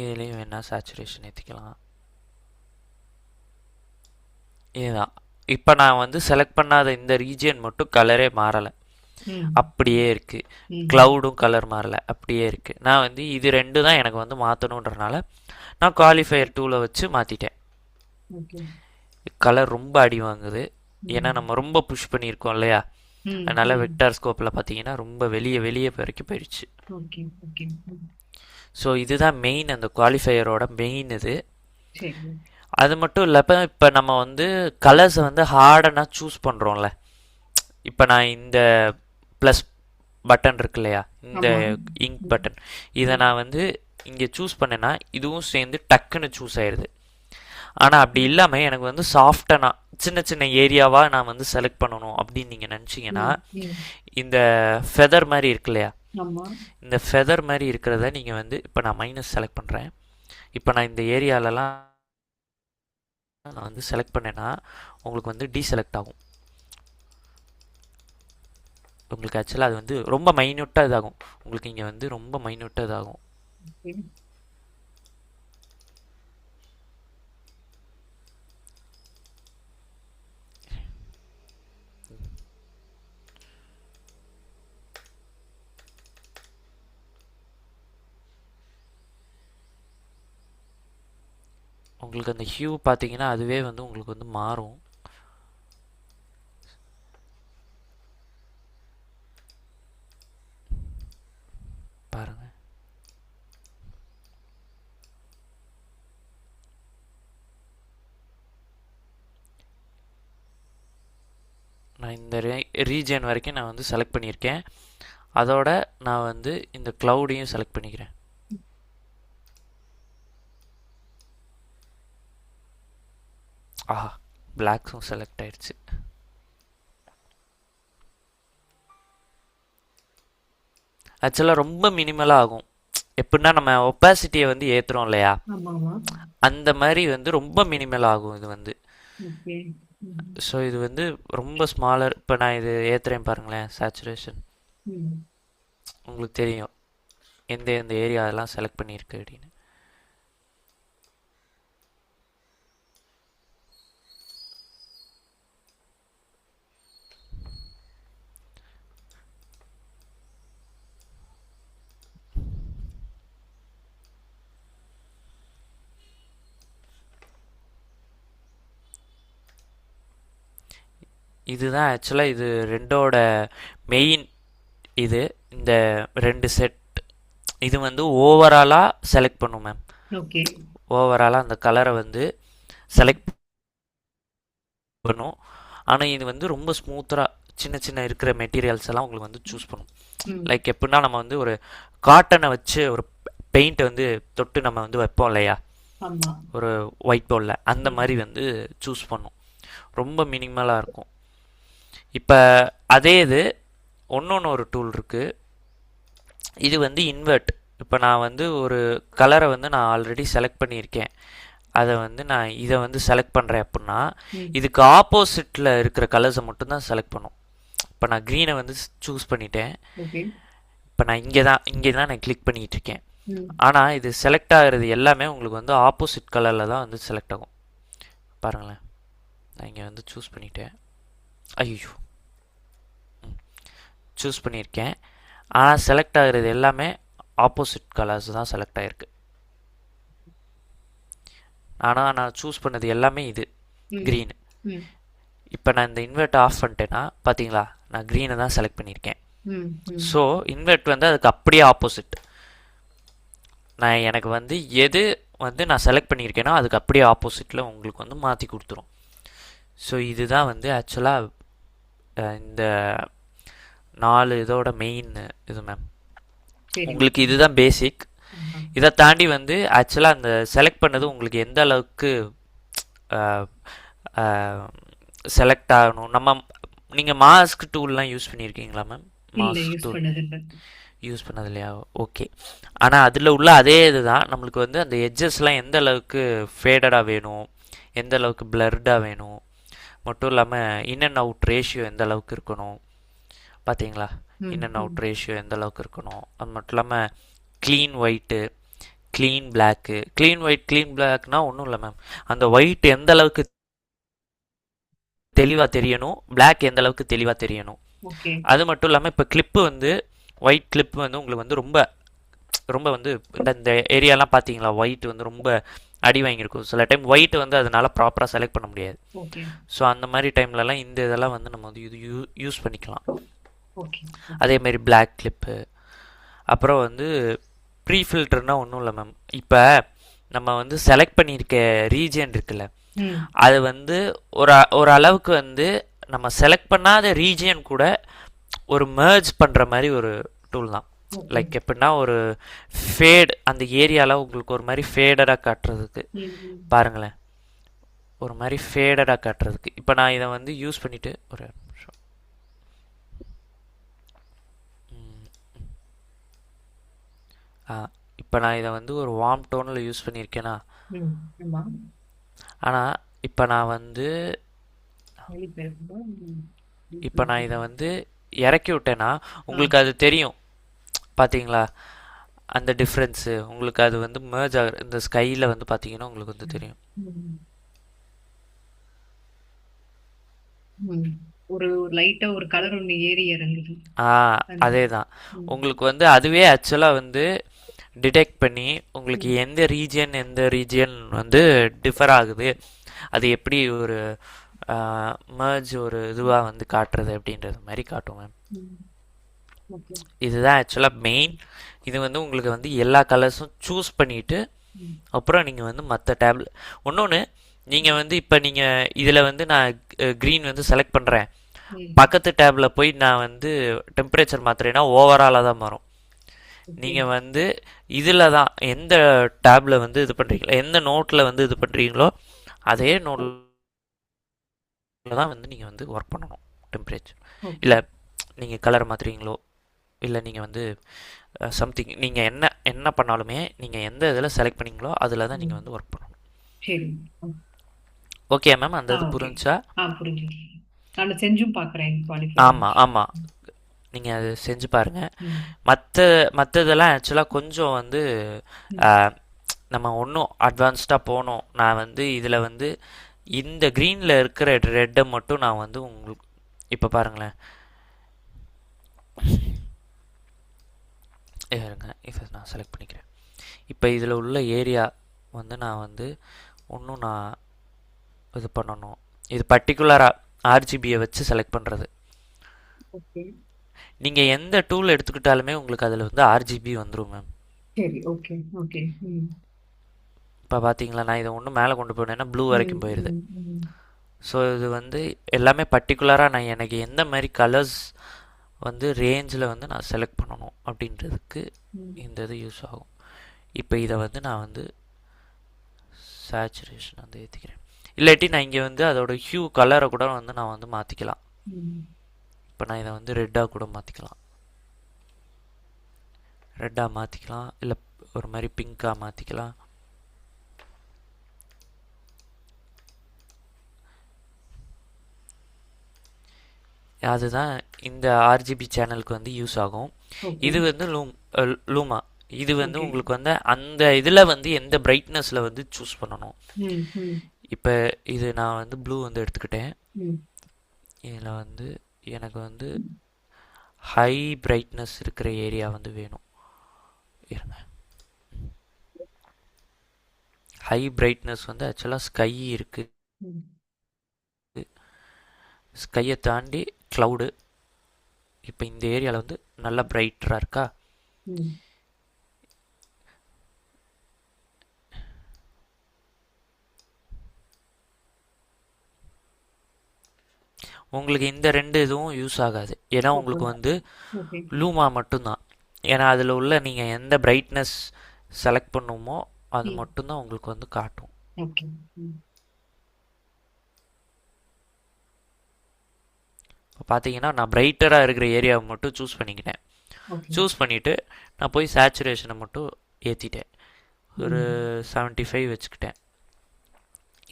இதுலேயும் வேணால் சேச்சுரேஷன் ஏற்றிக்கலாம். இதுதான். இப்போ நான் வந்து செலக்ட் பண்ணாத இந்த ரீஜியன் மட்டும் கலரே மாறலை, ம் அப்படியே இருக்குது. ம் க்ளவுடும் கலர் மாறலை, அப்படியே இருக்குது. நான் வந்து இது ரெண்டு தான் எனக்கு வந்து மாற்றணுன்றனால நான் குவாலிஃபையர் டூவில் வச்சு மாற்றிட்டேன். ஓகே கலர் ரொம்ப அடி வாங்குது, ஏன்னா ம் நம்ம ரொம்ப புஷ் பண்ணியிருக்கோம் இல்லையா? ம் அதனால் ம் வெக்டார் ஸ்கோப்பில் பார்த்தீங்கன்னா ரொம்ப வெளியே வரைக்கும் போயிடுச்சு. ஓகே ஓகே ம் ஸோ இதுதான் மெயின், அந்த குவாலிஃபையரோட மெயின் இது. சரி அது மட்டும் இல்லாமல் இப்போ நம்ம வந்து கலர்ஸை வந்து ஹார்டனாக சூஸ் பண்ணுறோம்ல. இப்போ நான் இந்த ப்ளஸ் பட்டன் இருக்கு இல்லையா, இந்த ஆமா இங்க் ம் பட்டன், இதை ம் நான் வந்து இங்கே சூஸ் பண்ணேன்னா இதுவும் சேர்ந்து டக்குன்னு சூஸ் ஆயிடுது. ஆனால் அப்படி இல்லாமல் எனக்கு வந்து சாஃப்டாக நான் சின்ன சின்ன ஏரியாவாக நான் வந்து செலக்ட் பண்ணணும் அப்படின்னு நீங்கள் நினச்சிங்கன்னா ம் ம் இந்த ஃபெதர் மாதிரி இருக்கு இல்லையா, ஆமா இந்த ஃபெதர் மாதிரி இருக்கிறத நீங்கள் வந்து இப்போ நான் மைனஸ் செலக்ட் பண்ணுறேன். இப்போ நான் இந்த ஏரியாலலாம் நான் வந்து செலக்ட் பண்ணேன்னா உங்களுக்கு வந்து டீசெலக்ட் ஆகும். உங்களுக்கு ஆக்சுவலாக அது வந்து ரொம்ப மைன்யூட்டாக இதாகும், உங்களுக்கு இங்கே வந்து ரொம்ப மைன்யூட்டாக இதாகும். ஓகே உங்களுக்கு அந்த ஹியூ பார்த்தீங்கன்னா அதுவே வந்து உங்களுக்கு வந்து மாறும். பாருங்க, நான் இந்த ரீஜன் வரைக்கும் நான் வந்து செலக்ட் பண்ணியிருக்கேன். அதோட நான் வந்து இந்த க்ளவுடையும் செலக்ட் பண்ணிக்கிறேன். ஆஹா, பிளாக்ஸும் செலக்ட் ஆயிடுச்சு. ஆக்சுவலாக ரொம்ப மினிமலாக ஆகும். எப்படின்னா நம்ம ஒப்பாசிட்டியை வந்து ஏற்றுறோம் இல்லையா, ஆமா ஆமா அந்த மாதிரி வந்து ரொம்ப மினிமல் ஆகும் இது வந்து. ஓகே ம் ஸோ இது வந்து ரொம்ப ஸ்மாலர். இப்போ நான் இது ஏற்றுறேன் பாருங்களேன், சேச்சுரேஷன் ம் உங்களுக்கு தெரியும் எந்த எந்த ஏரியா அதெல்லாம் செலக்ட் பண்ணியிருக்கு அப்படின்னு. இதுதான் ஆக்சுவலாக இது ரெண்டோட மெயின். இது இந்த ரெண்டு செட் இது வந்து ஓவராலாக செலக்ட் பண்ணும் மேம். ஓகே ஓவராலாக அந்த கலரை வந்து செலக்ட் பண்ணும். ஆனால் இது வந்து ரொம்ப ஸ்மூத்தராக சின்ன சின்ன இருக்கிற மெட்டீரியல்ஸ் எல்லாம் உங்களுக்கு வந்து சூஸ் பண்ணும். ம் லைக் எப்படின்னா நம்ம வந்து ஒரு காட்டனை வச்சு ஒரு பெயிண்ட்டை வந்து தொட்டு நம்ம வந்து வைப்போம் இல்லையா ஆமா ஒரு ஒயிட் பவுலில், அந்த ம் மாதிரி வந்து சூஸ் பண்ணும். ரொம்ப மினிமலாக இருக்கும். இப்போ அதே இது ஒன்று ஒரு டூல் இருக்குது. இது வந்து இன்வெர்ட். இப்போ நான் வந்து ஒரு கலரை வந்து நான் ஆல்ரெடி செலக்ட் பண்ணியிருக்கேன். அதை வந்து நான் இதை வந்து செலக்ட் பண்ணுறேன் அப்படின்னா ம் இதுக்கு ஆப்போசிட்டில் இருக்கிற கலர்ஸை மட்டும்தான் செலக்ட் பண்ணும். இப்போ நான் க்ரீனை வந்து சூஸ் பண்ணிட்டேன். ஓகே இப்போ நான் இங்கே தான் நான் கிளிக் பண்ணிகிட்டு இருக்கேன். ம் ஆனால் இது செலக்ட் ஆகிறது எல்லாமே உங்களுக்கு வந்து ஆப்போசிட் கலரில் தான் வந்து செலக்ட் ஆகும். பாருங்களேன், நான் இங்கே வந்து சூஸ் பண்ணிட்டேன். ஐயோ, சூஸ் பண்ணியிருக்கேன். ஆனால் செலக்ட் ஆகிறது எல்லாமே ஆப்போசிட் கலர்ஸ் தான் செலக்ட் ஆகிருக்கு. ஆனால் நான் சூஸ் பண்ணது எல்லாமே இது ம் க்ரீனு. ம் இப்போ நான் இந்த இன்வெர்ட் ஆஃப் பண்ணிட்டேன்னா பார்த்தீங்களா, நான் க்ரீனை தான் செலக்ட் பண்ணியிருக்கேன். ம் ம் ஸோ இன்வெர்ட் வந்து அதுக்கு அப்படியே ஆப்போசிட். நான் எனக்கு வந்து எது வந்து நான் செலக்ட் பண்ணியிருக்கேனோ அதுக்கு அப்படியே ஆப்போசிட்டில் உங்களுக்கு வந்து மாற்றி கொடுத்துரும். ஸோ இதுதான் வந்து ஆக்சுவலாக இந்த 4 இதோட மெயின் இது மேம். சரி உங்களுக்கு இதுதான் பேசிக். ஆஹா. இதை தாண்டி வந்து ஆக்சுவலாக அந்த செலக்ட் பண்ணது உங்களுக்கு எந்த அளவுக்கு செலக்ட் ஆகணும். நீங்கள் மாஸ்க் டூல்லாம் யூஸ் பண்ணியிருக்கீங்களா மேம்? இல்ல மாஸ்க் யூஸ் டூல் பண்ணது இல்ல. யூஸ் பண்ணது இல்லையா? ஓகே. ஆனால் அதில் உள்ள அதே இதுதான் நம்மளுக்கு வந்து அந்த எட்ஜஸ்லாம் எந்த அளவுக்கு ஃபேடடாக வேணும், எந்த அளவுக்கு பிளர்டாக வேணும், மட்டும் இல்லாமல் இன் அண்ட் அவுட் ரேஷியோ எந்த அளவுக்கு இருக்கணும் பார்த்தீங்களா, ம் in and hmm out ratio எந்த அளவுக்கு இருக்கணும். அது மட்டும் இல்லாமல் clean white, clean black. Clean white clean பிளாக்னா ஒன்றும் இல்லை மேம், அந்த ஒயிட் எந்த அளவுக்கு தெளிவாக தெரியணும், பிளாக் எந்த அளவுக்கு தெளிவாக தெரியணும். ஓகே அது மட்டும் இல்லாமல் இப்போ கிளிப்பு வந்து ஒயிட் கிளிப்பு வந்து உங்களுக்கு வந்து ரொம்ப ரொம்ப வந்து இந்த ஏரியாலாம் பார்த்தீங்களா, ஒயிட் வந்து ரொம்ப அடி வாங்கியிருக்கும். சில டைம் ஒயிட் வந்து அதனால ப்ராப்பராக செலக்ட் பண்ண முடியாது. ஓகே ஸோ அந்த மாதிரி டைம்லலாம் இந்த இதெல்லாம் வந்து நம்ம வந்து இது யூஸ் பண்ணிக்கலாம். ஓகே அதேமாரி பிளாக் கிளிப்பு. அப்புறம் வந்து ப்ரீ ஃபில்டர்னால் ஒன்றும் இல்லை மேம், இப்போ நம்ம வந்து செலக்ட் பண்ணியிருக்க ரீஜியன் இருக்குல்ல, ம் அது வந்து ஒரு அளவுக்கு வந்து நம்ம செலக்ட் பண்ணாத ரீஜியன் கூட ஒரு merge பண்ணுற மாதிரி ஒரு டூல் தான். ஓகே லைக் எப்படின்னா ஒரு ஃபேட் அந்த ஏரியாவில் உங்களுக்கு ஒரு மாதிரி ஃபேடடாக காட்டுறதுக்கு. ம் ம் பாருங்களேன், ஒரு மாதிரி ஃபேடடாக காட்டுறதுக்கு. இப்போ நான் இதை வந்து யூஸ் பண்ணிவிட்டு ஒரு நிமிஷம். இப்போ நான் இதை வந்து ஒரு வார்ம் டோனில் யூஸ் பண்ணியிருக்கேனா, ம் ஆமா ஆனால் இப்போ நான் வந்து வெளிப்பெயர்ப்பு. ம் இப்போ நான் இதை வந்து இறக்கி விட்டேன்னா உங்களுக்கு அது தெரியும் பார்த்தீங்களா, அந்த டிஃப்ரென்ஸு உங்களுக்கு அது வந்து merge ஆகிற இந்த ஸ்கையில் வந்து பார்த்தீங்கன்னா உங்களுக்கு வந்து தெரியும். ம் ம் ஒரு லைட்டா ஒரு கலர் ஒண்ணு ஏறி இறங்குது. அந்த அதே தான். ம் உங்களுக்கு வந்து அதுவே ஆக்சுவலாக வந்து டிடெக்ட் பண்ணி உங்களுக்கு ம் எந்த ரீஜியன் வந்து டிஃபர் ஆகுது, அது எப்படி ஒரு merge ஒரு இதுவாக வந்து காட்டுறது அப்படின்றது மாதிரி காட்டும் மேம். ம் ஓகே இதுதான் ஆக்சுவலாக மெயின். இது வந்து உங்களுக்கு வந்து எல்லா கலர்ஸும் சூஸ் பண்ணிவிட்டு ம் அப்புறம் நீங்கள் வந்து மற்ற டேப்ல இன்னொன்று நீங்கள் வந்து இப்போ நீங்கள் இதில் வந்து நான் க்ரீன் வந்து செலக்ட் பண்ணுறேன், ம் பக்கத்து டேப்பில் போய் நான் வந்து டெம்பரேச்சர் மாற்றுறேன்னா ஓவராலாக தான் மாறும். ஓகே நீங்கள் வந்து இதில் தான் எந்த டேப்பில் வந்து இது பண்ணுறீங்களோ, எந்த நோட்டில் வந்து இது பண்ணுறீங்களோ அதே நோட்டில் தான் வந்து நீங்கள் வந்து ஒர்க் பண்ணணும். டெம்பரேச்சர் ஓகே இல்லை நீங்கள் கலர் மாற்றுறீங்களோ, இல்லை நீங்கள் வந்து சம்திங் நீங்கள் என்ன பண்ணாலுமே நீங்கள் எந்த இதில் செலக்ட் பண்ணீங்களோ அதில் தான் நீங்கள் ம் வந்து ஒர்க் பண்ணணும். சரி ம். ஓகே மேம், அந்த இது ஓகே புரிஞ்சா? புரிஞ்சுது. நான் செஞ்சும் பார்க்குறேன் குவாலிஃபை ஆமாம் ஆமாம், நீங்கள் அது செஞ்சு பாருங்கள். ம் மற்றதெல்லாம் ஆக்சுவலாக கொஞ்சம் வந்து ம் நம்ம ஒன்றும் அட்வான்ஸ்டாக போனோம். நான் வந்து இதில் வந்து இந்த க்ரீனில் இருக்கிற ரெட்டை மட்டும் நான் வந்து உங்களுக்கு இப்போ பாருங்களேன், இருங்க இதை நான் செலக்ட் பண்ணிக்கிறேன். இப்போ இதில் உள்ள ஏரியா வந்து நான் வந்து ஒன்றும் நான் இது பண்ணணும். இது பர்டிகுலராக ஆர்ஜிபியை வச்சு செலக்ட் பண்ணுறது. ஓகே நீங்கள் எந்த டூல் எடுத்துக்கிட்டாலுமே உங்களுக்கு அதில் வந்து ஆர்ஜிபி வந்துடும் மேம். சரி ஓகே ஓகே ம் இப்போ பார்த்தீங்களா, நான் இதை ஒன்றும் மேலே கொண்டு போனேன்னா ப்ளூ ம் வரைக்கும் போயிடுது. ம் ம் ஸோ இது வந்து எல்லாமே பர்டிகுலராக நான் எனக்கு எந்த மாதிரி கலர்ஸ் வந்து ரேஞ்சில் வந்து நான் செலக்ட் பண்ணணும் அப்படின்றதுக்கு ம் இந்த இது யூஸ் ஆகும். இப்போ இதை வந்து நான் வந்து சேச்சுரேஷன் வந்து ஏற்றிக்கிறேன். இல்லாட்டி நான் இங்கே வந்து அதோட ஹியூ கலரை கூட வந்து நான் வந்து மாற்றிக்கலாம். ம் இப்போ நான் இதை வந்து ரெட்டாக கூட மாற்றிக்கலாம். ரெட்டாக மாற்றிக்கலாம், இல்லை ஒரு மாதிரி பிங்காக மாற்றிக்கலாம். அதுதான் இந்த ஆர்ஜிபி சேனலுக்கு வந்து யூஸ் ஆகும். ஓகே இது வந்து லூமா. இது வந்து ஓகே உங்களுக்கு வந்து அந்த இதில் வந்து எந்த பிரைட்னஸில் வந்து சூஸ் பண்ணணும். ம் ம் இப்போ இது நான் வந்து ப்ளூ வந்து எடுத்துக்கிட்டேன். ம் இதில் வந்து எனக்கு வந்து ஹை பிரைட்னஸ் இருக்கிற ஏரியா வந்து வேணும். இருங்க, ஹை பிரைட்னஸ் வந்து ஆக்சுவலாக ஸ்கை இருக்குது. ம் ஸ்கையை தாண்டி க்ளவுடு. இப்போ இந்த ஏரியாவில் வந்து நல்லா பிரைட்டராக இருக்கா. ம் உங்களுக்கு இந்த ரெண்டு இதுவும் யூஸ் ஆகாது, ஏன்னா ஓகே உங்களுக்கு வந்து ஓகே லூமா மட்டும்தான். ஏன்னா அதில் உள்ள நீங்கள் எந்த பிரைட்னஸ் செலக்ட் பண்ணுமோ அது ம் மட்டும்தான் உங்களுக்கு வந்து காட்டும். ஓகே ம் இப்போ பார்த்தீங்கன்னா நான் பிரைட்டராக இருக்கிற ஏரியாவை மட்டும் சூஸ் பண்ணிக்கிட்டேன். ஓகே சூஸ் பண்ணிவிட்டு நான் போய் சேச்சுரேஷனை மட்டும் ஏற்றிட்டேன். ஒரு ம் 75 வச்சுக்கிட்டேன்.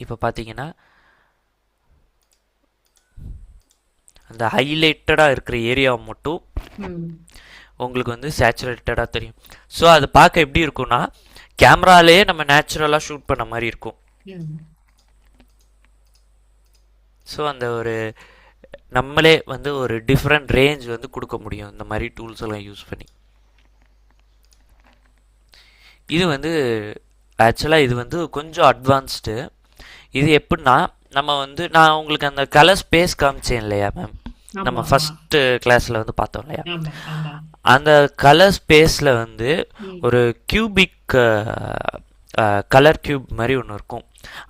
இப்போ பார்த்தீங்கன்னா அந்த ஹைலைட்டடாக இருக்கிற ஏரியாவை மட்டும் ம் உங்களுக்கு வந்து சேச்சுரேட்டடாக தெரியும். ஸோ அது பார்க்க எப்படி இருக்கும்னா கேமராலேயே நம்ம நேச்சுரலாக ஷூட் பண்ண மாதிரி இருக்கும். ம் ஸோ அந்த ஒரு நம்மளே வந்து ஒரு டிஃப்ரெண்ட் ரேஞ்ச் வந்து கொடுக்க முடியும் இந்த மாதிரி டூல்ஸ் எல்லாம் யூஸ் பண்ணி. இது வந்து ஆக்சுவலாக இது வந்து கொஞ்சம் அட்வான்ஸ்டு. இது எப்படின்னா நம்ம வந்து நான் உங்களுக்கு அந்த கலர் ஸ்பேஸ் காமிச்சேன் இல்லையா மேம், ஆமா நம்ம ஆமா ஃபஸ்ட்டு கிளாஸில் வந்து பார்த்தோம் இல்லையா, ஆமா ஆமா அந்த கலர் ஸ்பேஸில் வந்து ம் ஒரு கியூபிக் கலர் கியூப் மாதிரி ஒன்று இருக்கும்.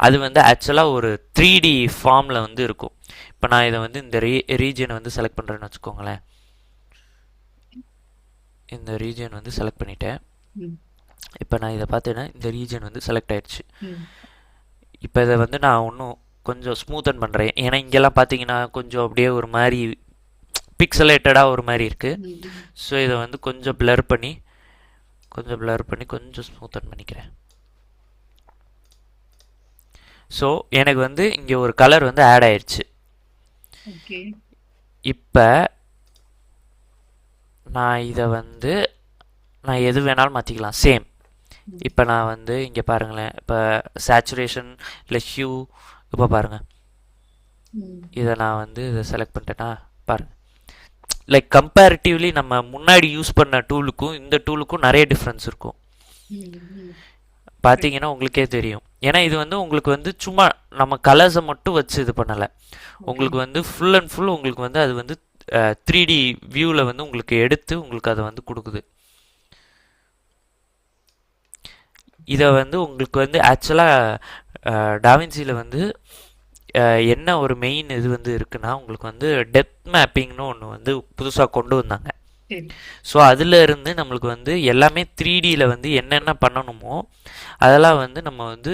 அது வந்து ஆக்சுவலாக ஒரு 3D ஃபார்மில் வந்து இருக்கும். இப்போ நான் இதை வந்து இந்த ரீஜனை வந்து செலக்ட் பண்ணுறேன்னு வச்சுக்கோங்களேன். இந்த ரீஜன் வந்து செலக்ட் பண்ணிட்டேன். ம் இப்போ நான் இதை பார்த்தேன்னா இந்த ரீஜன் வந்து செலக்ட் ஆயிடுச்சு. ம் இப்போ இதை வந்து நான் இன்னும் கொஞ்சம் ஸ்மூத்தன் பண்ணுறேன். ஏன்னா இங்கெல்லாம் பார்த்தீங்கன்னா கொஞ்சம் அப்படியே ஒரு மாதிரி பிக்சலேட்டடாக ஒரு மாதிரி இருக்குது. ம் ம் ஸோ இதை வந்து கொஞ்சம் பிளர் பண்ணி கொஞ்சம் ஸ்மூத்தன் பண்ணிக்கிறேன். ஸோ எனக்கு வந்து இங்கே ஒரு கலர் வந்து ஆட் ஆயிடுச்சு. ஓகே இப்போ நான் இதை வந்து நான் எது வேணாலும் மாற்றிக்கலாம், சேம். ம் இப்போ நான் வந்து இங்கே பாருங்களேன், இப்போ சேச்சுரேஷன் இல்லை ஹியூ, இப்போ பாருங்கள் ம் இதை நான் வந்து இதை செலக்ட் பண்ணிட்டேன்னா பாருங்கள், லைக் கம்பேரிட்டிவ்லி நம்ம முன்னாடி யூஸ் பண்ண டூலுக்கும் இந்த டூலுக்கும் நிறைய டிஃப்ரென்ஸ் இருக்கும். ம் ம் பார்த்தீங்கன்னா உங்களுக்கே தெரியும். ஏன்னா இது வந்து உங்களுக்கு வந்து சும்மா நம்ம கலர்ஸை மட்டும் வச்சு இது பண்ணலை, ஓகே உங்களுக்கு வந்து ஃபுல் அண்ட் ஃபுல் உங்களுக்கு வந்து அது வந்து 3D வியூவில் வந்து உங்களுக்கு எடுத்து உங்களுக்கு அதை வந்து கொடுக்குது. இதை வந்து உங்களுக்கு வந்து ஆக்சுவலாக டாவின்சியில் வந்து என்ன ஒரு மெயின் இது வந்து இருக்குன்னா உங்களுக்கு வந்து டெப்த் மேப்பிங்னு ஒன்று வந்து புதுசாக கொண்டு வந்தாங்க. சரி ஸோ அதில் இருந்து நம்மளுக்கு வந்து எல்லாமே 3Dயில் வந்து என்னென்ன பண்ணணுமோ அதெல்லாம் வந்து நம்ம வந்து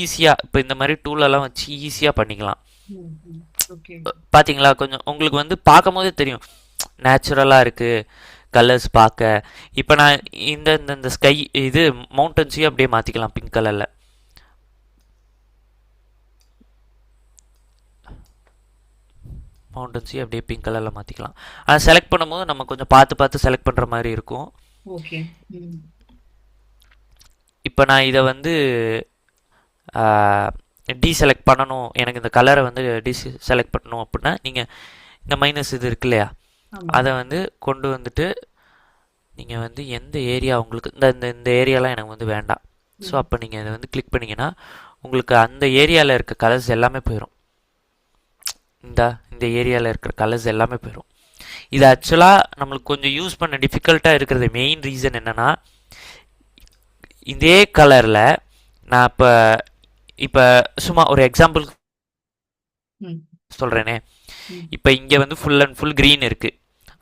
ஈஸியாக இப்போ இந்த மாதிரி டூலெல்லாம் வச்சு ஈஸியாக பண்ணிக்கலாம். ம் ம் ஓகே பார்த்தீங்களா, கொஞ்சம் உங்களுக்கு வந்து பார்க்கும் போதே தெரியும் நேச்சுரலாக இருக்குது கலர்ஸ் பார்க்க. இப்போ நான் இந்த இந்த ஸ்கை இது மவுண்டன்ஸையும் அப்படியே மாற்றிக்கலாம் பிங்க் கலரில். மவுண்டன்ஸையும் அப்படியே பிங்க் கலரில் மாற்றிக்கலாம். அதை செலக்ட் பண்ணும்போது நம்ம கொஞ்சம் பார்த்து செலக்ட் பண்ணுற மாதிரி இருக்கும். ஓகே ம் இப்போ நான் இதை வந்து டீசெலக்ட் பண்ணணும், எனக்கு இந்த கலரை வந்து செலக்ட் பண்ணணும் அப்படின்னா நீங்கள் இந்த மைனஸ் இது இருக்கு இல்லையா, ஆமா அதை வந்து கொண்டு வந்துட்டு நீங்கள் வந்து எந்த ஏரியா உங்களுக்கு இந்த இந்த இந்த ஏரியாலாம் எனக்கு வந்து வேண்டாம். ஸோ ம் அப்போ நீங்கள் இதை வந்து கிளிக் பண்ணிங்கன்னா உங்களுக்கு அந்த ஏரியாவில் இருக்க கலர்ஸ் எல்லாமே போயிடும். இந்த ஏரியாவில் இருக்கிற கலர்ஸ் எல்லாமே போயிடும். இது ஆக்சுவலாக நம்மளுக்கு கொஞ்சம் யூஸ் பண்ண டிஃபிகல்ட்டாக இருக்கிறது மெயின் ரீசன் என்னென்னா, இதே கலரில் நான் இப்போ சும்மா ஒரு எக்ஸாம்பிள் ம் சொல்கிறேனே, ம் இப்போ இங்கே வந்து ஃபுல் அண்ட் ஃபுல் க்ரீன் இருக்குது,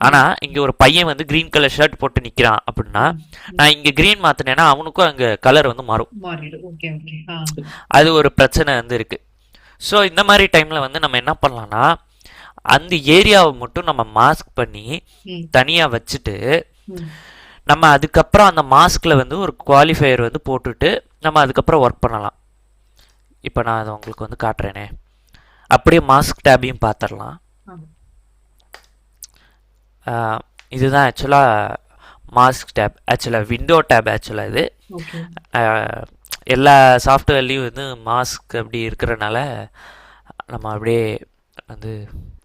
ஆனால் இங்கே ஒரு பையன் வந்து க்ரீன் கலர் ஷர்ட் போட்டு நிற்கிறான் அப்படின்னா ம் நான் இங்கே க்ரீன் மாற்றினேன்னா அவனுக்கும் அங்கே கலர் வந்து மாறும். மாறிடும் ஓகே ஓகே அது ஒரு பிரச்சனை வந்து இருக்குது. ஸோ இந்த மாதிரி டைமில் வந்து நம்ம என்ன பண்ணலாம்னா அந்த ஏரியாவை மட்டும் நம்ம மாஸ்க் பண்ணி ம் தனியாக வச்சுட்டு ம் நம்ம அதுக்கப்புறம் அந்த மாஸ்கில் வந்து ஒரு குவாலிஃபையர் வந்து போட்டுட்டு நம்ம அதுக்கப்புறம் ஒர்க் பண்ணலாம். இப்போ நான் அதை உங்களுக்கு வந்து காட்டுறேனே. அப்படியே மாஸ்க் டேபையும் பார்த்துடலாம். இதுதான் ஆக்சுவலாக மாஸ்க் டேப், ஆக்சுவலாக விண்டோ டேப். ஆக்சுவலாக இது ஓகே எல்லா சாஃப்ட்வேர்லேயும் வந்து மாஸ்க் அப்படி இருக்கிறனால நம்ம அப்படியே வந்து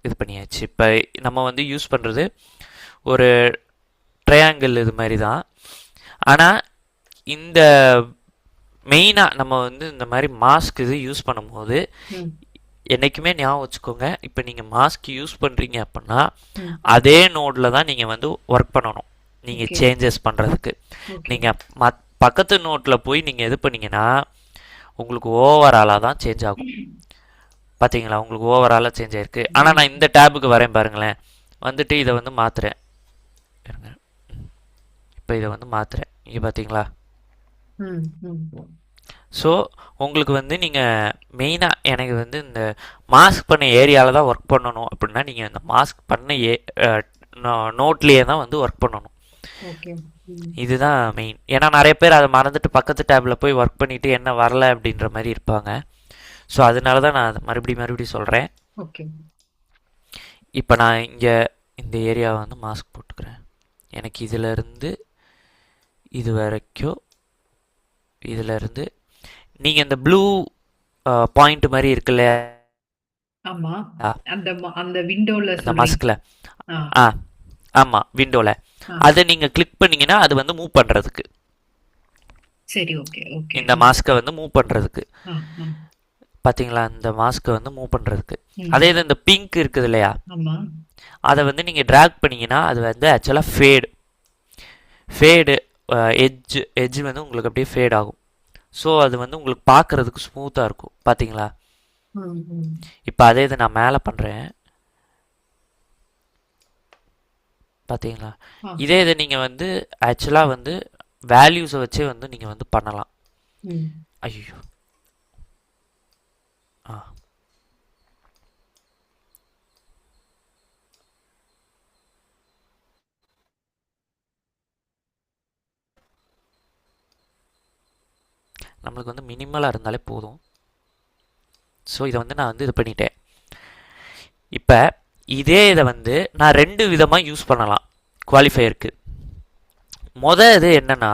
இது பண்ணியாச்சு. இப்போ நம்ம வந்து யூஸ் பண்ணுறது ஒரு ட்ரையாங்கிள் இது மாதிரி தான். ஆனால் இந்த மெயினாக நம்ம வந்து இந்த மாதிரி மாஸ்க் இது யூஸ் பண்ணும்போது என்றைக்குமே ஞாபகம் வச்சுக்கோங்க, இப்போ நீங்கள் மாஸ்க் யூஸ் பண்ணுறீங்க அப்படின்னா அதே நோடில் தான் நீங்கள் வந்து ஒர்க் பண்ணணும். நீங்கள் சேஞ்சஸ் பண்ணுறதுக்கு நீங்கள் பக்கத்து நோட்டில் போய் நீங்கள் இது பண்ணீங்கன்னா உங்களுக்கு ஓவராலாக தான் சேஞ்ச் ஆகும். பார்த்தீங்களா, உங்களுக்கு ஓவராலாக சேஞ்ச் ஆகிருக்கு. ஆனால் நான் இந்த டேபுக்கு வரேன் பாருங்களேன், வந்துட்டு இதை வந்து மாற்றுறேன். இப்போ இதை வந்து மாற்றுறேன், இங்கே பார்த்தீங்களா. ஸோ உங்களுக்கு வந்து நீங்கள் மெயினாக எனக்கு வந்து இந்த மாஸ்க் பண்ண ஏரியாவில் தான் ஒர்க் பண்ணணும் அப்படின்னா நீங்கள் இந்த மாஸ்க் பண்ண நோட்லேயே தான் வந்து ஒர்க் பண்ணணும். இதுதான் மெயின். ஏன்னா நிறைய பேர் அதை மறந்துட்டு பக்கத்து டேபில் போய் ஒர்க் பண்ணிவிட்டு என்ன வரல அப்படின்ற மாதிரி இருப்பாங்க. ஸோ அதனால தான் நான் அதை மறுபடியும் சொல்கிறேன். இப்போ நான் இங்கே இந்த ஏரியாவை வந்து மாஸ்க் போட்டுக்கிறேன். எனக்கு இதிலேருந்து இது வரைக்கும், இதிலேருந்து நீங்கள் இந்த ப்ளூ பாயிண்ட் மாதிரி இருக்குல்ல அந்த விண்டோல, அந்த மாஸ்கில், ஆமாம் விண்டோவில், அதை நீங்கள் கிளிக் பண்ணிங்கன்னா அது வந்து மூவ் பண்ணுறதுக்கு. சரி, ஓகே ஓகே. இந்த மாஸ்கை வந்து மூவ் பண்ணுறதுக்கு பார்த்தீங்களா, இந்த மாஸ்கை வந்து மூவ் பண்ணுறதுக்கு. அதே இது இந்த பிங்க் இருக்குது இல்லையா, அதை வந்து நீங்கள் ட்ராக் பண்ணிங்கன்னா அது வந்து ஆக்சுவலாக ஃபேடு எட்ஜ் வந்து உங்களுக்கு அப்படியே ஃபேட் ஆகும். ஸோ அது வந்து உங்களுக்கு பார்க்குறதுக்கு ஸ்மூத்தாக இருக்கும். பார்த்தீங்களா. இப்போ அதே இது நான் மேலே பண்ணுறேன், பார்த்தீங்களா. இதே இதை நீங்கள் வந்து ஆக்சுவலாக வந்து வேல்யூஸை வச்சே வந்து நீங்கள் வந்து பண்ணலாம். ஐயோ நம்மளுக்கு வந்து மினிமலாக இருந்தாலே போதும். ஸோ இதை வந்து நான் வந்து இது பண்ணிட்டேன். இப்போ இதே இதை வந்து நான் 2 விதமாக யூஸ் பண்ணலாம் குவாலிஃபையருக்கு. இது என்னென்னா,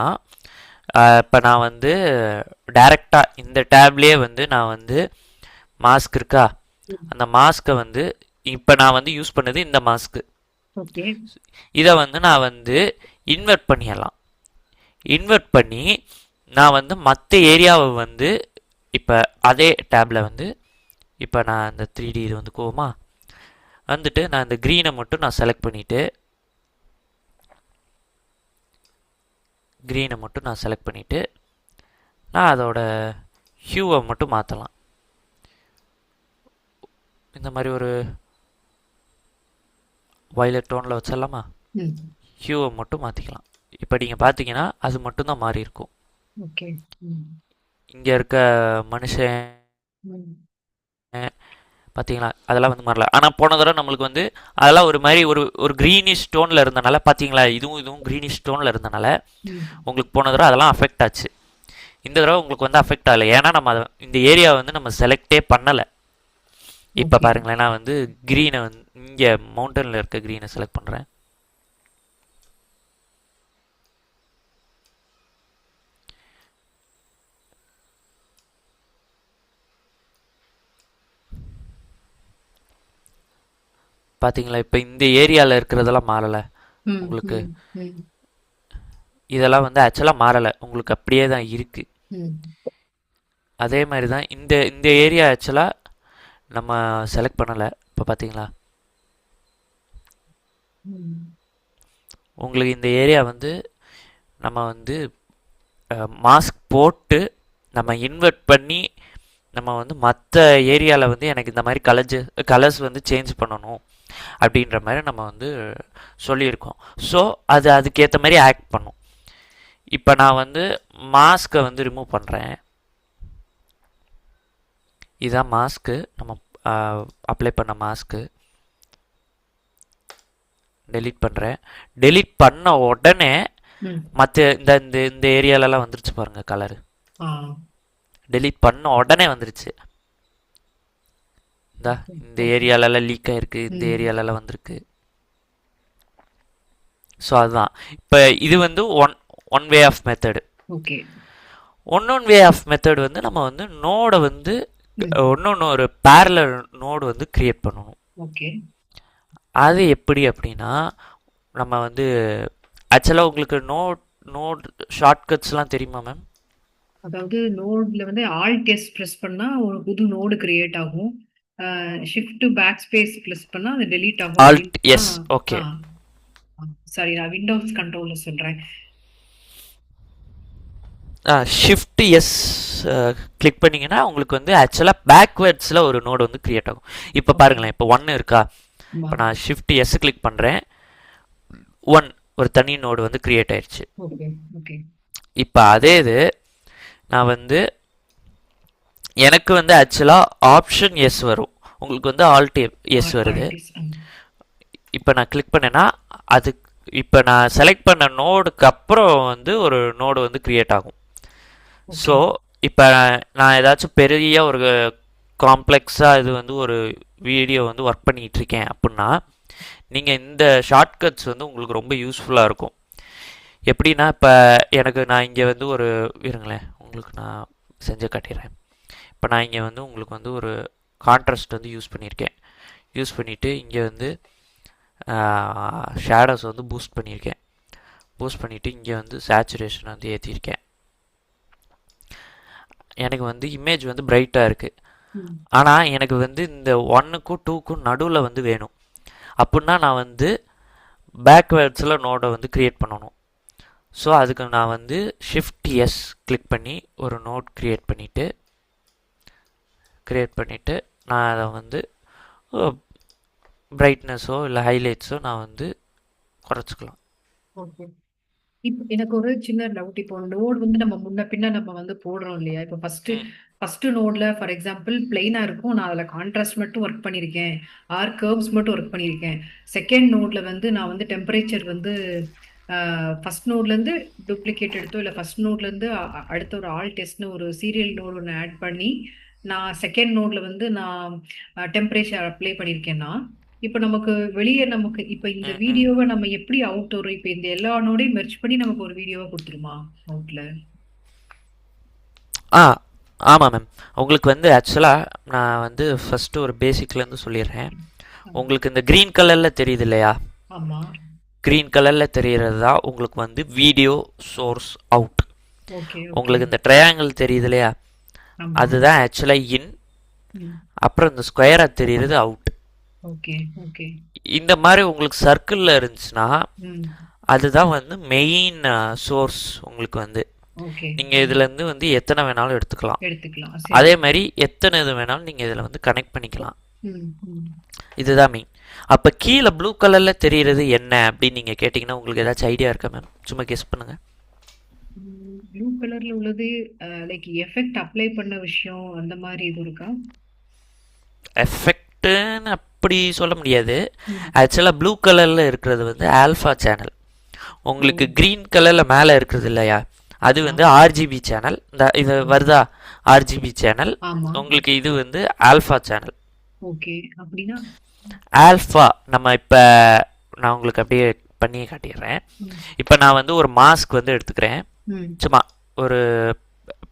இப்போ நான் வந்து டைரெக்டாக இந்த டேப்லேயே வந்து நான் வந்து மாஸ்க் இருக்கா, அந்த மாஸ்க்கை வந்து இப்போ நான் வந்து யூஸ் பண்ணது இந்த மாஸ்க்கு. இதை வந்து நான் வந்து இன்வெர்ட் பண்ணிடலாம். இன்வெர்ட் பண்ணி நான் வந்து மற்ற ஏரியாவை வந்து இப்போ அதே டேப்பில் வந்து இப்போ நான் இந்த 3D இது வந்து கோவமா வந்துட்டு நான் இந்த க்ரீனை மட்டும் நான் செலக்ட் பண்ணிவிட்டு நான் அதோட ஹியூவை மட்டும் மாற்றலாம். இந்த மாதிரி ஒரு வயலட் டோனில் வச்சிடலாமா, ஹியூவை மட்டும் மாற்றிக்கலாம். இப்போ நீங்கள் பார்த்தீங்கன்னா அது மட்டும்தான் மாறி இருக்கும். இங்கே இருக்க மனுஷன் பார்த்தீங்களா, அதெல்லாம் வந்து மாறல. ஆனால் போன தடவை நம்மளுக்கு வந்து அதெல்லாம் ஒரு மாதிரி ஒரு க்ரீனிஷ் டோனில் இருந்தனால, பார்த்தீங்களா, இதுவும் க்ரீனிஷ் டோனில் இருந்தனால உங்களுக்கு போன தடவை அதெல்லாம் அஃபெக்ட் ஆச்சு. இந்த தடவை உங்களுக்கு வந்து அஃபெக்ட் ஆகலை, ஏன்னா நம்ம அதை இந்த ஏரியாவை வந்து நம்ம செலக்டே பண்ணலை. இப்போ பாருங்களேன், நான் வந்து க்ரீனை வந்து இங்கே மவுண்டனில் இருக்க க்ரீனை செலக்ட் பண்ணுறேன். பார்த்தீங்களா, இப்போ இந்த ஏரியாவில் இருக்கிறதெல்லாம் மாறலை உங்களுக்கு. இதெல்லாம் வந்து ஆக்சுவலாக மாறலை, உங்களுக்கு அப்படியே தான் இருக்குது. அதே மாதிரி தான் இந்த ஏரியா ஆக்சுவலாக நம்ம செலக்ட் பண்ணலை. இப்போ பார்த்தீங்களா, உங்களுக்கு இந்த ஏரியா வந்து நம்ம வந்து மாஸ்க் போட்டு நம்ம இன்வெர்ட் பண்ணி நம்ம வந்து மற்ற ஏரியாவில் வந்து எனக்கு இந்த மாதிரி கலர்ஸ் வந்து சேஞ்ச் பண்ணணும் அப்படின்ற மாதிரி நம்ம வந்து சொல்லியிருக்கோம். ஸோ அதுக்கேற்ற மாதிரி ஆக்ட் பண்ணும். இப்போ நான் வந்து மாஸ்கை வந்து ரிமூவ் பண்ணுறேன். இதுதான் மாஸ்க்கு, நம்ம அப்ளை பண்ண மாஸ்க்கு. டெலீட் பண்ணுறேன். டெலீட் பண்ண உடனே ம். மற்ற இந்த இந்த இந்த ஏரியாலலாம் வந்துருச்சு பாருங்க கலரு. ஆ. டெலீட் பண்ண உடனே வந்துருச்சு. இந்தா ஓகே. இந்த ஓகே. ஏரியாலலாம் லீக் ஆயிருக்கு, இந்த ம். ஏரியாலலாம் வந்திருக்கு. ஸோ அதுதான். இப்போ இது வந்து one one way of method. Okay. One way of method வந்து நம்ம வந்து நோடை வந்து ம். ஒன்னொன்று ஒரு பேரலல் நோடு வந்து கிரியேட் பண்ணணும். ஓகே. அது எப்படி அப்படின்னா நம்ம வந்து ஆக்சுவலாக உங்களுக்கு நோட் ஷார்ட்கட்ஸ்லாம் தெரியுமா மேம்? அதாவது நோட்ல வந்து ஆல்ட் எஸ் பிரஸ் பண்ணா ஒரு புது நோடு கிரியேட் ஆகும். ஷிஃப்ட் பேக் ஸ்பேஸ் பிரஸ் பண்ணா அது டெலீட் ஆகும் ஆல்ட் அப்படின்னு. எஸ். ஓகே. சாரி, நான் விண்டோஸ் கண்ட்ரோல்ல சொல்றேன். ஷிஃப்ட் எஸ் கிளிக் பண்ணிங்கன்னா உங்களுக்கு வந்து ஆக்சுவலாக பேக்வேர்ட்ஸில் ஒரு நோடு வந்து க்ரியேட் ஆகும். இப்போ பாருங்களேன், இப்போ ஒன்று இருக்கா, இப்போ நான் ஷிஃப்ட் எஸ் கிளிக் பண்ணுறேன், ஒன் ஒரு தனி நோடு வந்து க்ரியேட் ஆயிடுச்சு. ஓகே. ஓகே. இப்போ அதே இது நான் வந்து எனக்கு வந்து ஆக்சுவலாக ஆப்ஷன் எஸ் வரும், உங்களுக்கு வந்து ஆல்ட் எஸ் வருது. இப்போ நான் கிளிக் பண்ணேன்னா அது இப்போ நான் செலக்ட் பண்ண நோடுக்கு அப்புறம் வந்து ஒரு நோடு வந்து க்ரியேட் ஆகும். ஸோ இப்போ நான் ஏதாச்சும் பெரிய ஒரு காம்ப்ளெக்ஸாக இது வந்து ஒரு வீடியோ வந்து ஒர்க் பண்ணிகிட்டு இருக்கேன் அப்படின்னா நீங்கள் இந்த ஷார்ட்கட்ஸ் வந்து உங்களுக்கு ரொம்ப யூஸ்ஃபுல்லாக இருக்கும். எப்படின்னா இப்போ எனக்கு நான் இங்கே வந்து ஒரு இருங்களேன் உங்களுக்கு நான் செஞ்சு காட்டிடுறேன். இப்போ நான் இங்கே வந்து உங்களுக்கு வந்து ஒரு கான்ட்ராஸ்ட் வந்து யூஸ் பண்ணியிருக்கேன். யூஸ் பண்ணிவிட்டு இங்கே வந்து ஷேடோஸ் வந்து பூஸ்ட் பண்ணியிருக்கேன். பூஸ்ட் பண்ணிவிட்டு இங்கே வந்து சேச்சுரேஷன் வந்து ஏற்றிருக்கேன். எனக்கு வந்து இமேஜ் வந்து பிரைட்டாக இருக்குது. ஆனால் எனக்கு வந்து இந்த 1க்கும் 2க்கும் நடுவில் வந்து வேணும் அப்படின்னா நான் வந்து பேக்வேர்ட்ஸில் நோடை வந்து க்ரியேட் பண்ணணும். ஸோ அதுக்கு நான் வந்து ஷிஃப்ட் எஸ் கிளிக் பண்ணி ஒரு நோட் க்ரியேட் பண்ணிவிட்டு நான் அதை வந்து பிரைட்னஸோ இல்லை ஹைலைட்ஸோ நான் வந்து குறைச்சிக்கலாம். ஓகே. இப்போ எனக்கு ஒரு சின்ன டவுட். இப்போ நோட் வந்து நம்ம முன்ன பின்ன நம்ம வந்து போடுறோம் இல்லையா? இப்போ ஃபர்ஸ்ட் நோட்ல ஃபார் எக்ஸாம்பிள் பிளெயினா இருக்கும், நான் அதில் கான்ட்ராஸ்ட் மட்டும் ஒர்க் பண்ணியிருக்கேன், ஆர் கர்வ்ஸ் மட்டும் ஒர்க் பண்ணியிருக்கேன். செகண்ட் நோட்ல வந்து நான் வந்து டெம்பரேச்சர் வந்து ஃபர்ஸ்ட் நோட்லேருந்து டூப்ளிகேட் எடுத்தோ இல்லை ஃபர்ஸ்ட் நோட்லேருந்து அடுத்த ஒரு ஆல் டெஸ்ட்னு ஒரு சீரியல் நோட் ஒன்று ஆட் பண்ணி நான் செகண்ட் நோட்ல வந்து நான் டெம்பரேச்சர் அப்ளை பண்ணியிருக்கேன்னா இப்போ நமக்கு வெளியே நமக்கு இப்போ இந்த வீடியோவை நம்ம எப்படி அவுட் வரும்? இப்போ இந்த எல்லா நோடையும் மெர்ஜ் பண்ணி நமக்கு ஒரு வீடியோவை கொடுத்துருமா அவுட்ல? ஆமாம் மேம். உங்களுக்கு வந்து ஆக்சுவலாக நான் வந்து ஃபஸ்ட்டு ஒரு பேசிக்லேருந்து சொல்லிடுறேன். உங்களுக்கு இந்த க்ரீன் கலரில் தெரியுது இல்லையா? ஆமாம். க்ரீன் கலரில் தெரிகிறது தான் உங்களுக்கு வந்து வீடியோ சோர்ஸ் அவுட். ஓகே. உங்களுக்கு இந்த ட்ரையாங்கிள் தெரியுது இல்லையா, அதுதான் ஆக்சுவலாக இன். அப்புறம் இந்த ஸ்கொயராக தெரிகிறது அவுட். ஓகே. ஓகே. இந்த மாதிரி உங்களுக்கு சர்க்கிளில் இருந்துச்சுன்னா அதுதான் வந்து மெயின் சோர்ஸ். உங்களுக்கு வந்து நீங்கள் இதுலேருந்து வந்து எத்தனை வேணாலும் எடுத்துக்கலாம். அதே மாதிரி எத்தனை இது வேணாலும் நீங்கள் இதில் வந்து கனெக்ட் பண்ணிக்கலாம். இதுதான் மெயின். அப்போ கீழே ப்ளூ கலரில் தெரிகிறது என்ன அப்படின்னு நீங்கள் கேட்டிங்கன்னா உங்களுக்கு ஏதாச்சும் ஐடியா இருக்கா மேம்? சும்மா கெஸ் பண்ணுங்க. ப்ளூ கலர்ல உள்ளது லைக் எஃபெக்ட் அப்ளை பண்ண விஷயம் அந்த மாதிரி இது இருக்கா? எஃபெக்ட்னு அப்படி சொல்ல முடியாது. ஆக்சுவலாக ப்ளூ கலரில் இருக்கிறது வந்து ஆல்ஃபா சேனல். உங்களுக்கு க்ரீன் கலரில் மேலே இருக்கிறது இல்லையா, அது வந்து ஆர்ஜிபி சேனல். இந்த இது வருதா ஆர்ஜிபி சேனல். உங்களுக்கு இது வந்து ஆல்ஃபா சேனல். ஓகே. அப்படின்னா ஆல்ஃபா நம்ம இப்போ நான் உங்களுக்கு அப்படியே பண்ணி காட்டிடுறேன். இப்போ நான் வந்து ஒரு மாஸ்க் வந்து எடுத்துக்கிறேன். சும்மா ஒரு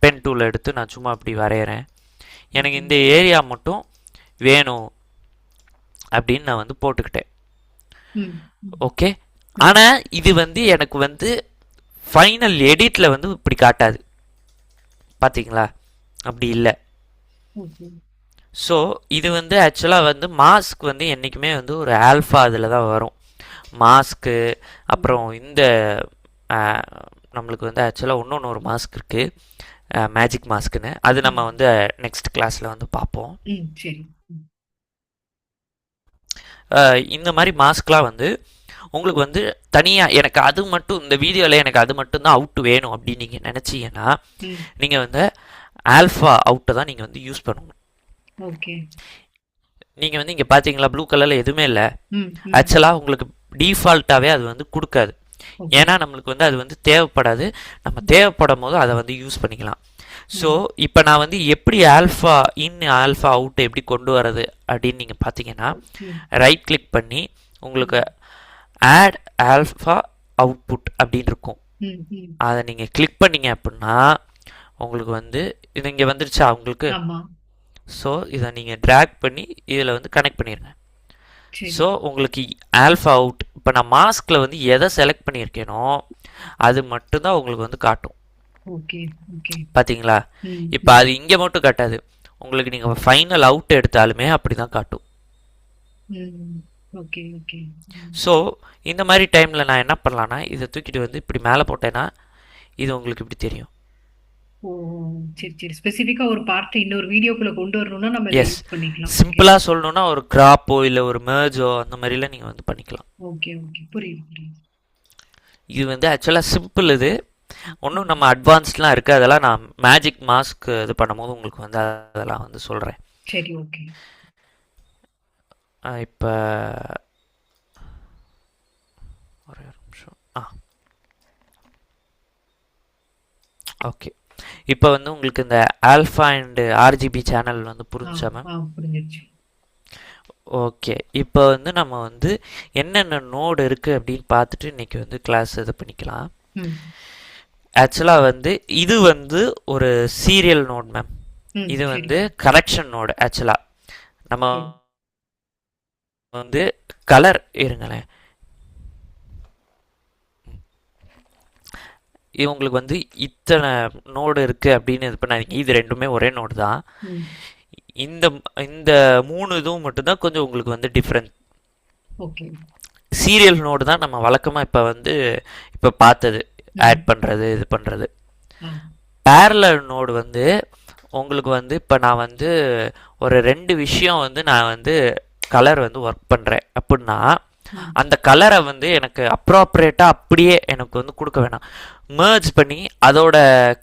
பென் டூல் எடுத்து நான் சும்மா அப்படி வரைகிறேன். எனக்கு இந்த ஏரியா மட்டும் வேணும் அப்படின்னு நான் வந்து போட்டுக்கிட்டேன். ஓகே. ஆனால் இது வந்து எனக்கு வந்து ஃபைனல் எடிட்டில் வந்து இப்படி காட்டாது, பார்த்தீங்களா? அப்படி இல்லை. ஸோ இது வந்து ஆக்சுவலாக வந்து மாஸ்க் வந்து என்றைக்குமே வந்து ஒரு ஆல்ஃபா அதில் தான் வரும். மாஸ்க்கு அப்புறம் இந்த நம்மளுக்கு வந்து ஆக்சுவலாக இன்னொன்று ஒரு மாஸ்க் இருக்குது, மேஜிக் மாஸ்க்குன்னு. அது நம்ம வந்து நெக்ஸ்ட் கிளாஸில் வந்து பார்ப்போம். சரி. இந்த மாதிரி மாஸ்க்லாம் வந்து உங்களுக்கு வந்து தனியாக எனக்கு அது மட்டும் இந்த வீடியோவில் எனக்கு அது மட்டும் தான் அவுட் வேணும் அப்படின்னு நீங்கள் நினச்சிங்கன்னா நீங்கள் வந்து ஆல்ஃபா அவுட்டை தான் நீங்கள் வந்து யூஸ் பண்ணணும். ஓகே. நீங்கள் வந்து இங்கே பார்த்தீங்களா ப்ளூ கலரில் எதுவுமே இல்லை. ஆக்சுவலாக உங்களுக்கு டிஃபால்ட்டாகவே அது வந்து கொடுக்காது. ஓகே. ஏன்னா நம்மளுக்கு வந்து அது வந்து தேவைப்படாது. நம்ம தேவைப்படும் போது அதை வந்து யூஸ் பண்ணிக்கலாம். ஸோ ம். இப்போ நான் வந்து எப்படி ஆல்ஃபா இன் ஆல்ஃபா அவுட் எப்படி கொண்டு வரது அப்படின்னு நீங்கள் பார்த்தீங்கன்னா, ம். ரைட் கிளிக் பண்ணி உங்களுக்கு ம். ஆட் ஆல்ஃபா அவுட்புட் அப்படின்னு இருக்கும். ம். ம். அதை நீங்கள் கிளிக் பண்ணீங்க அப்படின்னா உங்களுக்கு வந்து இது இங்கே வந்துருச்சா உங்களுக்கு. ஆமா. ஸோ இதை நீங்கள் ட்ராக் பண்ணி இதில் வந்து கனெக்ட் பண்ணிடுங்க. சரி. ஸோ உங்களுக்கு ஆல்ஃபா அவுட் இப்போ நான் மாஸ்கில் வந்து எதை செலக்ட் பண்ணியிருக்கேனோ அது மட்டும்தான் உங்களுக்கு வந்து காட்டும். ஓகே. ஓகே. பார்த்தீங்களா? ம். இப்போ ம். அது இங்கே மட்டும் காட்டாது. உங்களுக்கு நீங்கள் ஃபைனல் அவுட் எடுத்தாலுமே அப்படி தான் காட்டும். ம். ஓகே. ஓகே. ம். ஸோ இந்த மாதிரி டைமில் நான் என்ன பண்ணலான்னா இதை தூக்கிட்டு வந்து இப்படி மேலே போட்டேன்னா இது உங்களுக்கு இப்படி தெரியும். ஓ! சரி, சரி. ஸ்பெசிஃபிக்கா ஒரு பார்ட் இன்னொரு வீடியோக்குள்ள கொண்டு வரணும்னா நம்ம இத எஸ், யூஸ் பண்ணிக்கலாம். ஓகே. சிம்பிளாக சொல்லணுன்னா ஒரு கிராப்போ இல்லை ஒரு மேர்ஜோ அந்த மாதிரிலாம் நீங்கள் வந்து பண்ணிக்கலாம். ஓகே. ஓகே. புரியுது, புரியுது. இது வந்து ஆக்சுவலாக சிம்பிள். இது ஒன்றும் நம்ம அட்வான்ஸ்லாம் இருக்குது. அதெல்லாம் நான் மேஜிக் மாஸ்க் இது பண்ணும்போது உங்களுக்கு வந்து அதெல்லாம் வந்து சொல்கிறேன். சரி, ஓகே. இப்போ ஒரே ஒரு நிமிஷம். ஓகே. இப்போ வந்து உங்களுக்கு இந்த ஆல்ஃபா அண்ட் ஆர்ஜிபி சேனல் வந்து ஆ, புரிஞ்சா மேம்? புரிஞ்சிருச்சு. ஓகே. இப்போ வந்து நம்ம வந்து என்னென்ன நோடு இருக்குது அப்படின்னு பார்த்துட்டு இன்றைக்கி வந்து கிளாஸ் இது பண்ணிக்கலாம். ம். ஆக்சுவலாக வந்து இது வந்து ஒரு சீரியல் நோட் மேம். ம். இது சரி. வந்து கரெக்ஷன் நோடு. ஆக்சுவலாக நம்ம சரி. வந்து கலர் இருங்களேன். இது உங்களுக்கு வந்து இத்தனை நோடு இருக்குது அப்படின்னு இது பண்ணாதீங்க. இது ரெண்டுமே ஒரே நோடு தான். ம். இந்த இந்த 3 இதுவும் மட்டும்தான் கொஞ்சம் உங்களுக்கு வந்து டிஃப்ரெண்ட். ஓகே. சீரியல் நோடு தான் நம்ம வழக்கமாக இப்போ வந்து இப்போ பார்த்தது ம். ஆட் பண்ணுறது இது பண்ணுறது. ஆ. பேரலல் நோடு வந்து உங்களுக்கு வந்து இப்போ நான் வந்து ஒரு 2 விஷயம் வந்து நான் வந்து கலர் வந்து ஒர்க் பண்ணுறேன் அப்படின்னா ம். அந்த கலரை வந்து எனக்கு அப்ராப்ரியேட்டாக அப்படியே எனக்கு வந்து கொடுக்க வேணாம். merge பண்ணி அதோட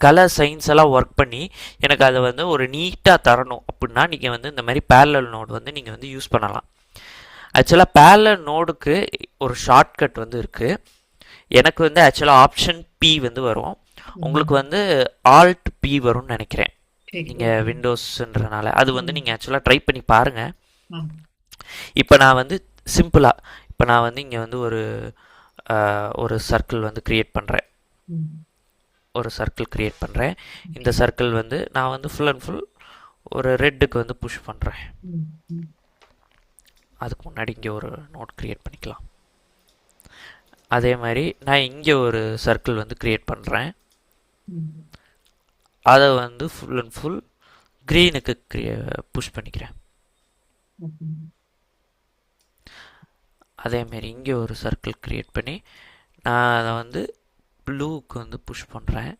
கலர் சைன்ஸ் எல்லாம் ஒர்க் பண்ணி எனக்கு அதை வந்து ஒரு நீட்டாக தரணும் அப்படின்னா நீங்கள் வந்து இந்த மாதிரி பேரலல் நோடு வந்து நீங்கள் வந்து யூஸ் பண்ணலாம். ஆக்சுவலாக பேரலல் நோடுக்கு ஒரு ஷார்ட்கட் வந்து இருக்குது. எனக்கு வந்து ஆக்சுவலாக ஆப்ஷன் பி வந்து வரும். உங்களுக்கு வந்து ஆல்ட் பி வரும்னு நினைக்கிறேன். சரி. நீங்கள் விண்டோஸ்ன்றனால அது வந்து ம். நீங்கள் ஆக்சுவலாக ட்ரை பண்ணி பாருங்கள். ஆ. இப்போ நான் வந்து சிம்பிளாக இப்போ நான் வந்து இங்கே வந்து ஒரு சர்க்கிள் வந்து க்ரியேட் பண்ணுறேன். ம். ஒரு சர்க்கிள் க்ரியேட் பண்ணுறேன். இந்த சர்க்கிள் வந்து நான் வந்து ஃபுல் அண்ட் ஃபுல் ஒரு ரெட்டுக்கு வந்து புஷ் பண்ணுறேன். ம். ம். அதுக்கு முன்னாடி இங்கே ஒரு நோட் க்ரியேட் பண்ணிக்கலாம். அதே மாதிரி நான் இங்கே ஒரு சர்க்கிள் வந்து க்ரியேட் பண்ணுறேன். ம். அதை வந்து ஃபுல் அண்ட் ஃபுல் க்ரீனுக்கு புஷ் பண்ணிக்கிறேன். ம். அதேமாரி இங்கே ஒரு சர்க்கிள் க்ரியேட் பண்ணி நான் அதை வந்து ப்ளூவுக்கு வந்து புஷ் பண்ணுறேன்.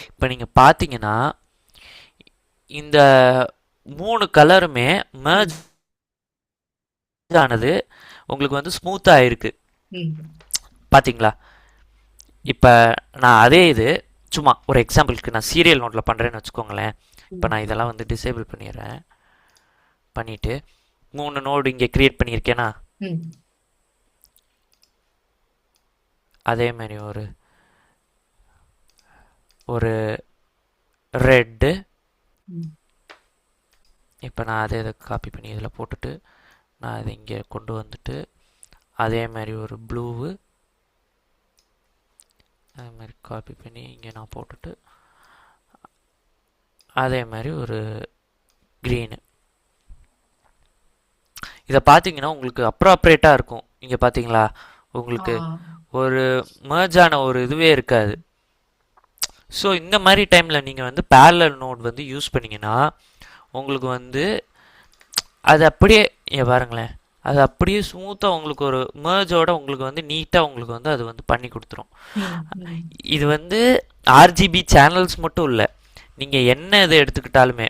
இப்போ நீங்கள் பார்த்தீங்கன்னா இந்த 3 கலருமே merge ஆனது உங்களுக்கு வந்து ஸ்மூத்தாக ஆயிருக்கு. ம். பார்த்தீங்களா? இப்போ நான் அதே இது சும்மா ஒரு எக்ஸாம்பிளுக்கு நான் சீரியல் நோட்டில் பண்ணுறேன்னு வச்சுக்கோங்களேன். இப்போ நான் இதெல்லாம் வந்து டிசேபிள் பண்ணிடுறேன். பண்ணிவிட்டு 3 நோடு இங்கே க்ரியேட் பண்ணியிருக்கேனா ம். அதே மாதிரி ஒரு ரெட்டு. ம். இப்போ நான் அதே இதை காப்பி பண்ணி இதில் போட்டுட்டு நான் அதை இங்கே கொண்டு வந்துட்டு அதே மாதிரி ஒரு ப்ளூவு அதே மாதிரி காப்பி பண்ணி இங்கே நான் போட்டுட்டு அதே மாதிரி ஒரு க்ரீனு. இதை பார்த்தீங்கன்னா உங்களுக்கு அப்ராப்ரியேட்டாக இருக்கும். இங்கே பார்த்தீங்களா உங்களுக்கு ஆ. ஒரு merge ஆன ஒரு இதுவே இருக்காது. ஸோ இந்த மாதிரி டைமில் நீங்கள் வந்து பேரலல் நோட் வந்து யூஸ் பண்ணிங்கன்னா உங்களுக்கு வந்து அது அப்படியே பாருங்களேன் அது அப்படியே ஸ்மூத்தாக உங்களுக்கு ஒரு mergeோட உங்களுக்கு வந்து நீட்டாக உங்களுக்கு வந்து அது வந்து பண்ணி கொடுத்துரும். ம். ம். இது வந்து ஆர்ஜிபி சேனல்ஸ் மட்டும் இல்லை, நீங்கள் என்ன இதை எடுத்துக்கிட்டாலுமே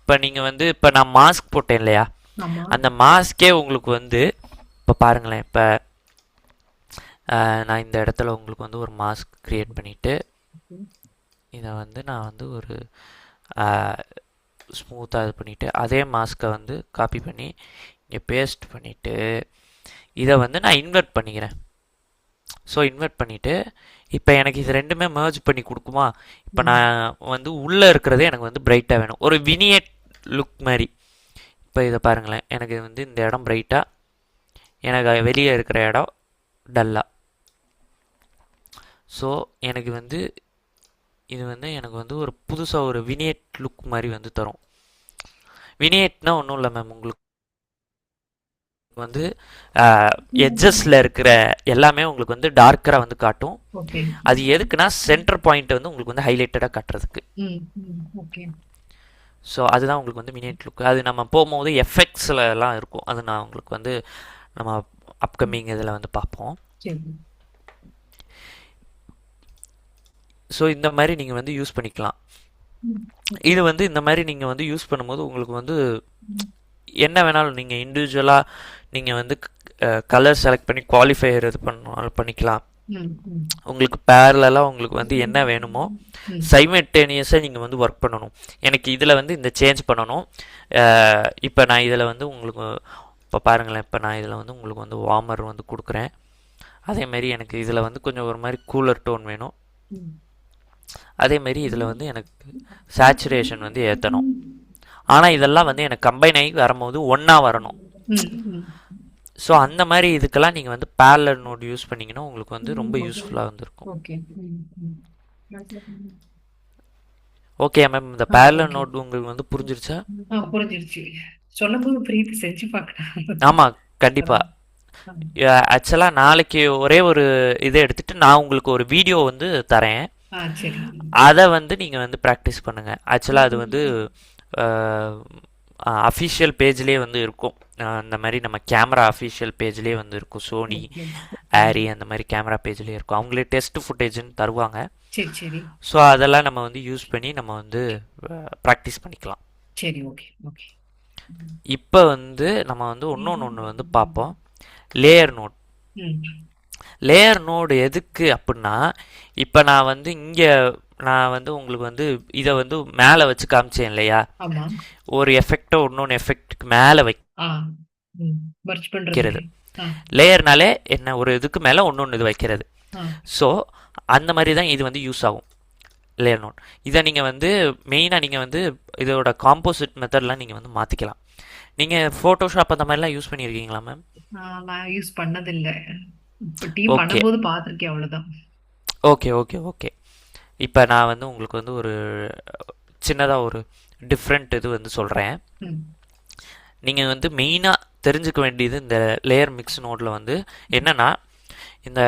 இப்போ நீங்கள் வந்து இப்போ நான் மாஸ்க் போட்டேன் இல்லையா, ஆமா. அந்த மாஸ்கே உங்களுக்கு வந்து இப்போ பாருங்களேன் இப்போ நான் இந்த இடத்துல உங்களுக்கு வந்து ஒரு மாஸ்க் க்ரியேட் பண்ணிவிட்டு ம், இதை வந்து நான் வந்து ஒரு ஸ்மூத்தாக இது பண்ணிவிட்டு அதே மாஸ்க்கை வந்து காப்பி பண்ணி இங்கே பேஸ்ட் பண்ணிவிட்டு இதை வந்து நான் இன்வெர்ட் பண்ணிக்கிறேன். ஸோ இன்வெர்ட் பண்ணிவிட்டு இப்போ எனக்கு இது ரெண்டுமே merge பண்ணி கொடுக்குமா? இப்போ ம், நான் வந்து உள்ளே இருக்கிறதே எனக்கு வந்து பிரைட்டாக வேணும், ஒரு வினியட் லுக் மாதிரி. இப்போ இதை பாருங்களேன், எனக்கு வந்து இந்த இடம் பிரைட்டாக, எனக்கு வெளியே இருக்கிற இடம் டல்லாக. ஸோ எனக்கு வந்து இது வந்து எனக்கு வந்து ஒரு புதுசாக ஒரு வினியட் லுக் மாதிரி வந்து தரும். வினியட்னா ஒன்றும் இல்லை மேம், உங்களுக்கு வந்து எட்ஜஸில் இருக்கிற எல்லாமே உங்களுக்கு வந்து டார்க்கராக வந்து காட்டும். ஓகே. அது எதுக்குன்னா சென்டர் பாயிண்ட் வந்து உங்களுக்கு வந்து ஹைலைட்டடாக காட்டுறதுக்கு. ஓகே. ஸோ அதுதான் உங்களுக்கு வந்து மினிட் லுக். அது நம்ம போகும்போது எஃபெக்ட்ஸ்லலாம் இருக்கும், அது நான் உங்களுக்கு வந்து நம்ம அப்கமிங் இதில் வந்து பார்ப்போம். சரி. ஸோ இந்த மாதிரி நீங்கள் வந்து யூஸ் பண்ணிக்கலாம். ம், இது வந்து இந்த மாதிரி நீங்கள் வந்து யூஸ் பண்ணும்போது உங்களுக்கு வந்து என்ன வேணாலும் நீங்கள் இண்டிவிஜுவலாக நீங்கள் வந்து கலர் செலக்ட் பண்ணி குவாலிஃபையர் இது பண்ணாலும் பண்ணிக்கலாம். ம், ம், உங்களுக்கு பேரலாக உங்களுக்கு வந்து என்ன வேணுமோ ம். சைமல்டேனியஸாக நீங்கள் வந்து ஒர்க் பண்ணணும். எனக்கு இதில் வந்து இந்த சேஞ்ச் பண்ணணும். இப்போ நான் இதில் வந்து உங்களுக்கு இப்போ பாருங்களேன், இப்போ நான் இதில் வந்து உங்களுக்கு வந்து வார்மர் வந்து கொடுக்குறேன். அதேமாரி எனக்கு இதில் வந்து கொஞ்சம் ஒரு மாதிரி கூலர் டோன் வேணும். ம், அதேமாரி இதில் வந்து எனக்கு சேச்சுரேஷன் வந்து ஏற்றணும். ஆனால் இதெல்லாம் வந்து எனக்கு கம்பைன் ஆகி வரும்போது ஒன்றா வரணும். ம், ம். ஸோ அந்த மாதிரி இதுக்கெல்லாம் நீங்கள் வந்து பேரலல் நோட் யூஸ் பண்ணிங்கன்னா உங்களுக்கு வந்து ரொம்ப யூஸ்ஃபுல்லாக வந்துருக்கும். ஓகே. ம், ம். ஓகே மேம், இந்த பேரலல் நோட் உங்களுக்கு வந்து புரிஞ்சிருச்சா? புரிஞ்சிருச்சு. சொல்லும்போது புரியுது, செஞ்சு பார்க்கலாம். ஆமாம், கண்டிப்பாக. ஆக்சுவலாக நாளைக்கு ஒரே ஒரு இதை எடுத்துகிட்டு நான் உங்களுக்கு ஒரு வீடியோ வந்து தரேன். சரி. அதை வந்து நீங்கள் வந்து ப்ராக்டிஸ் பண்ணுங்கள். ஆக்சுவலாக அது வந்து அஃபிஷியல் பேஜ்லேயே வந்து இருக்கும். அந்த மாதிரி நம்ம கேமரா அஃபிஷியல் பேஜ்லேயே வந்து இருக்கும். சோனி, ஆரி அந்த மாதிரி கேமரா பேஜ்லேயே இருக்கும். அவங்களே டெஸ்ட் ஃபுட்டேஜ்னு தருவாங்க. சரி, சரி. ஸோ அதெல்லாம் நம்ம வந்து யூஸ் பண்ணி நம்ம வந்து ப்ராக்டிஸ் பண்ணிக்கலாம். சரி, ஓகே, ஓகே. இப்போ வந்து நம்ம வந்து ஒன்று வந்து பார்ப்போம், லேயர் நோட். ம், லேயர் நோடு எதுக்கு அப்படின்னா, இப்போ நான் வந்து இங்கே நான் வந்து உங்களுக்கு வந்து இதை வந்து மேலே வச்சு காமிச்சேன் இல்லையா, ஆமா. ஒரு எஃபெக்டை இன்னொன்று எஃபெக்ட்டுக்கு மேலே ஆ, மர்ஜ் பண்றது. வைக்கிறது. ஆ, லேயர்னாலே என்ன, ஒரு இதுக்கு மேலே ஒன்று இது வைக்கிறது. ஆ. ஸோ அந்த மாதிரி தான் இது வந்து யூஸ் ஆகும், லேயர் நோட். இதை நீங்கள் வந்து மெயினாக நீங்கள் வந்து இதோட காம்போசிட் மெத்தட்லாம் நீங்கள் வந்து மாற்றிக்கலாம். நீங்கள் ஃபோட்டோஷாப் அந்த மாதிரிலாம் யூஸ் பண்ணியிருக்கீங்களா மேம்? நான் யூஸ் பண்ணதில்லை. இப்போ டீ ஓகே, பண்ணும்போது பார்த்துருக்கேன், அவ்வளவுதான். Okay, okay, okay. இப்போ நான் வந்து உங்களுக்கு வந்து ஒரு சின்னதாக ஒரு டிஃப்ரெண்ட் இது வந்து சொல்கிறேன். ம், நீங்கள் வந்து மெயினாக தெரிஞ்சுக்க வேண்டியது இந்த லேயர் மிக்ஸ் நோடில் வந்து என்னென்னா, இந்த